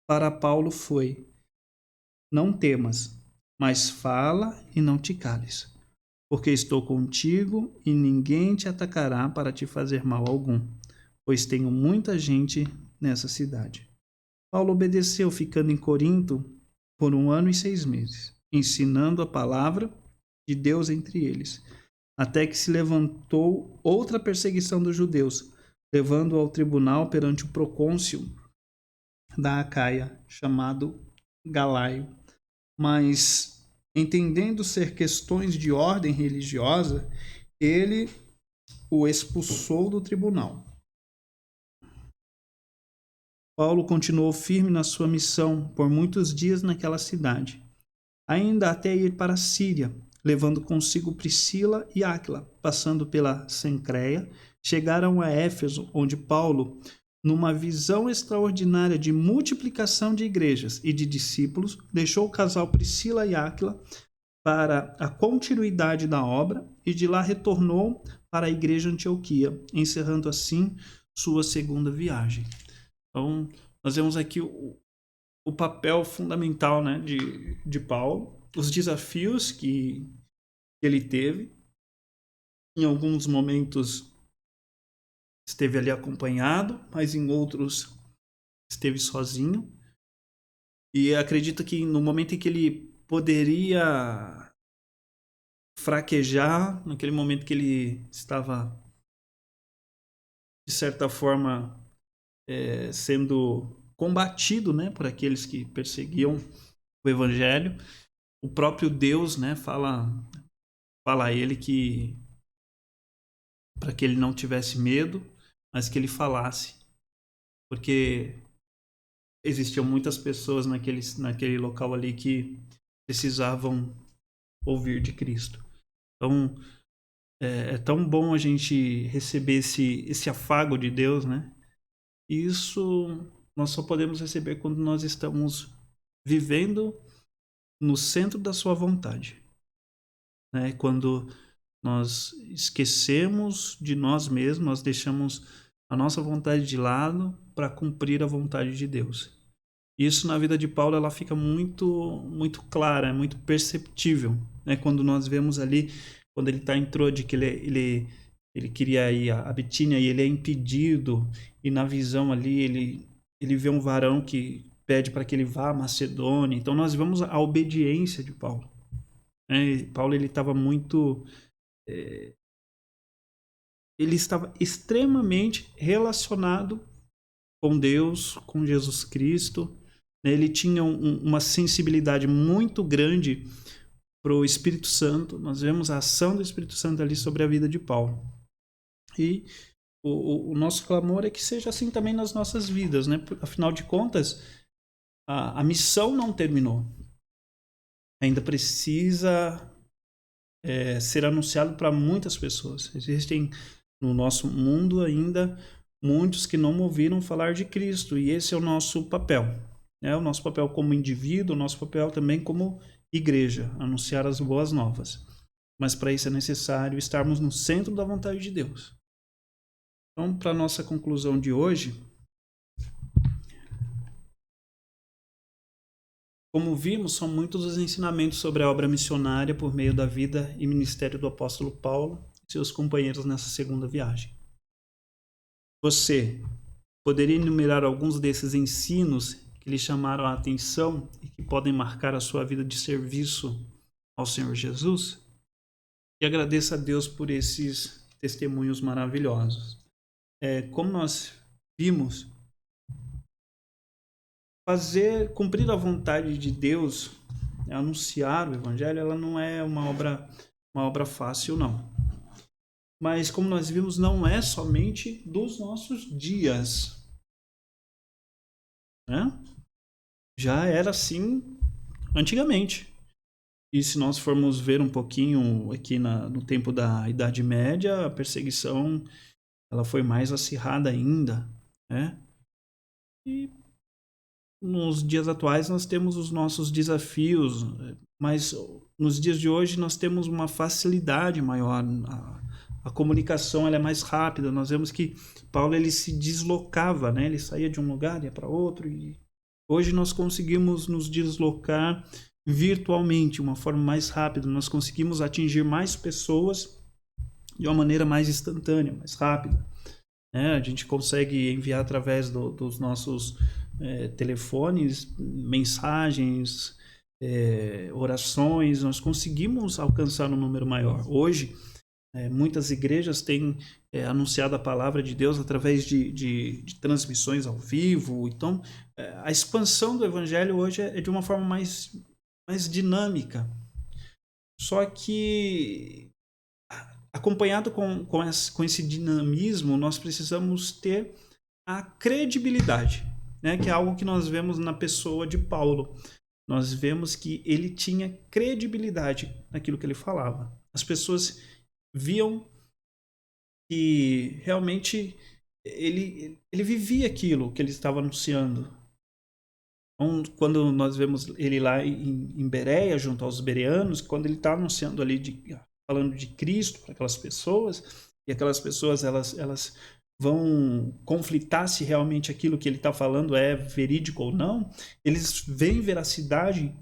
Para Paulo foi: não temas, mas fala e não te cales, porque estou contigo e ninguém te atacará para te fazer mal algum, pois tenho muita gente nessa cidade. Paulo obedeceu, ficando em Corinto por 1 ano e 6 meses, ensinando a palavra de Deus entre eles, até que se levantou outra perseguição dos judeus, levando-o ao tribunal perante o procônsul da Acaia, chamado Galaio. Mas, entendendo ser questões de ordem religiosa, ele o expulsou do tribunal. Paulo continuou firme na sua missão por muitos dias naquela cidade, ainda até ir para a Síria, levando consigo Priscila e Áquila. Passando pela Cencreia, chegaram a Éfeso, onde Paulo, numa visão extraordinária de multiplicação de igrejas e de discípulos, deixou o casal Priscila e Áquila para a continuidade da obra e de lá retornou para a igreja Antioquia, encerrando assim sua segunda viagem. Então, nós vemos aqui o papel fundamental, né, de Paulo, os desafios que ele teve. Em alguns momentos esteve ali acompanhado, mas em outros esteve sozinho. E acredito que no momento em que ele poderia fraquejar, naquele momento que ele estava, de certa forma, sendo combatido, né, por aqueles que perseguiam o evangelho, o próprio Deus, né, fala a ele que para que ele não tivesse medo, mas que ele falasse, porque existiam muitas pessoas naquele local ali que precisavam ouvir de Cristo. Então é tão bom a gente receber esse afago de Deus, né? E isso nós só podemos receber quando nós estamos vivendo no centro da sua vontade, né? Quando nós esquecemos de nós mesmos, nós deixamos a nossa vontade de lado para cumprir a vontade de Deus. Isso na vida de Paulo ela fica muito clara, é muito perceptível, né? Quando nós vemos ali, quando ele está em Troade, que ele queria ir a Bitínia e ele é impedido, e na visão ali ele vê um varão que pede para que ele vá à Macedônia. Então nós vemos a obediência de Paulo, né? Paulo ele estava muito ele estava extremamente relacionado com Deus, com Jesus Cristo, né? Ele tinha uma sensibilidade muito grande para o Espírito Santo. Nós vemos a ação do Espírito Santo ali sobre a vida de Paulo. E o nosso clamor é que seja assim também nas nossas vidas, né? Afinal de contas, a missão não terminou. Ainda precisa ser anunciado para muitas pessoas. Existem no nosso mundo ainda muitos que não ouviram falar de Cristo, e esse é o nosso papel, né? O nosso papel como indivíduo, o nosso papel também como igreja, anunciar as boas novas. Mas para isso é necessário estarmos no centro da vontade de Deus. Então, para a nossa conclusão de hoje, como vimos, são muitos os ensinamentos sobre a obra missionária por meio da vida e ministério do apóstolo Paulo e seus companheiros nessa segunda viagem. Você poderia enumerar alguns desses ensinos que lhe chamaram a atenção e que podem marcar a sua vida de serviço ao Senhor Jesus? E agradeça a Deus por esses testemunhos maravilhosos. Como nós vimos, cumprir a vontade de Deus, anunciar o Evangelho, ela não é uma obra fácil, não. mas como nós vimos, não é somente dos nossos dias, né? Já era assim antigamente. E se nós formos ver um pouquinho aqui no tempo da Idade Média, a perseguição ela foi mais acirrada ainda, né? E nos dias atuais nós temos os nossos desafios, mas nos dias de hoje nós temos uma facilidade maior. A comunicação ela é mais rápida. Nós vemos que Paulo ele se deslocava, né? Ele saía de um lugar e ia para outro. E hoje nós conseguimos nos deslocar virtualmente, uma forma mais rápida. Nós conseguimos atingir mais pessoas de uma maneira mais instantânea, mais rápida. Né? A gente consegue enviar através dos nossos telefones, mensagens, orações, nós conseguimos alcançar um número maior. Hoje, muitas igrejas têm anunciado a palavra de Deus através de transmissões ao vivo. Então, a expansão do evangelho hoje é de uma forma mais dinâmica. Só que, acompanhado com esse dinamismo, nós precisamos ter a credibilidade, né? Que é algo que nós vemos na pessoa de Paulo. Nós vemos que ele tinha credibilidade naquilo que ele falava. As pessoas viam que realmente ele vivia aquilo que ele estava anunciando. Então, quando nós vemos ele lá em Bereia, junto aos bereanos, quando ele está anunciando ali, falando de Cristo para aquelas pessoas, e aquelas pessoas elas vão conflitar se realmente aquilo que ele está falando é verídico ou não, eles veem veracidade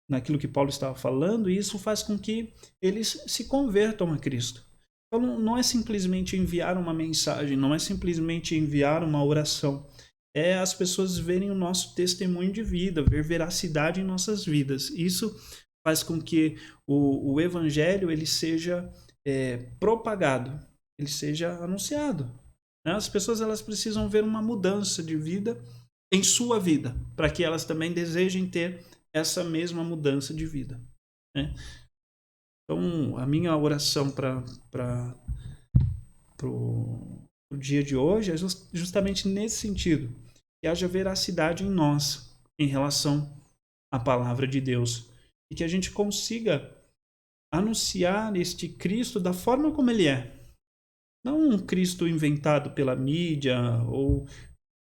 naquilo que Paulo estava falando, e isso faz com que eles se convertam a Cristo. Então não é simplesmente enviar uma mensagem, não é simplesmente enviar uma oração, é as pessoas verem o nosso testemunho de vida, ver veracidade em nossas vidas. Isso faz com que o evangelho ele seja propagado, ele seja anunciado. Né? As pessoas elas precisam ver uma mudança de vida em sua vida, para que elas também desejem ter essa mesma mudança de vida. Né? Então, a minha oração para o dia de hoje é justamente nesse sentido, que haja veracidade em nós, em relação à palavra de Deus, e que a gente consiga anunciar este Cristo da forma como ele é. Não um Cristo inventado pela mídia ou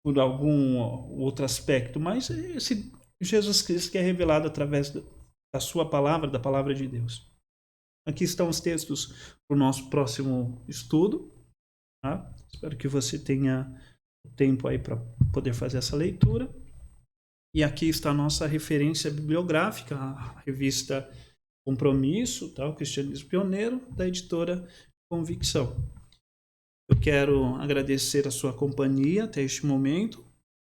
por algum outro aspecto, mas esse Jesus Cristo que é revelado através da sua palavra, da palavra de Deus. Aqui estão os textos para o nosso próximo estudo. Tá? Espero que você tenha tempo aí para poder fazer essa leitura. E aqui está a nossa referência bibliográfica, a revista Compromisso, tá? O Cristianismo Pioneiro, da editora Convicção. Eu quero agradecer a sua companhia até este momento.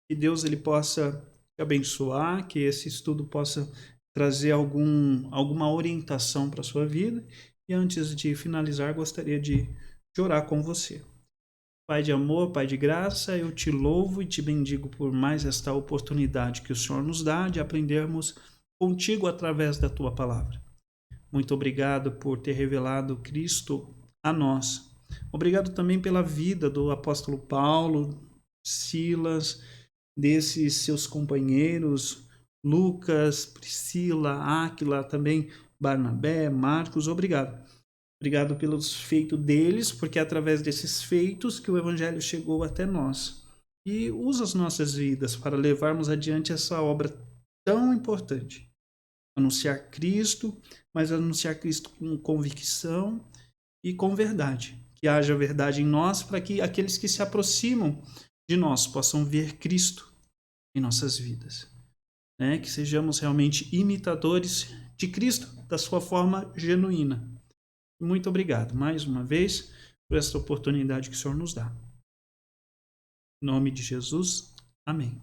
Que Deus ele possa te abençoar, que esse estudo possa trazer alguma orientação para a sua vida. E antes de finalizar, gostaria de orar com você. Pai de amor, Pai de graça, eu te louvo e te bendigo por mais esta oportunidade que o Senhor nos dá de aprendermos contigo através da tua palavra. Muito obrigado por ter revelado Cristo a nós. Obrigado também pela vida do apóstolo Paulo, Silas, desses seus companheiros, Lucas, Priscila, Áquila, também Barnabé, Marcos. Obrigado. Obrigado pelos feitos deles, porque é através desses feitos que o evangelho chegou até nós. E usa as nossas vidas para levarmos adiante essa obra tão importante. Anunciar Cristo, mas anunciar Cristo com convicção e com verdade. Que haja verdade em nós para que aqueles que se aproximam de nós possam ver Cristo em nossas vidas. Né? Que sejamos realmente imitadores de Cristo, da sua forma genuína. Muito obrigado, mais uma vez, por esta oportunidade que o Senhor nos dá. Em nome de Jesus, amém.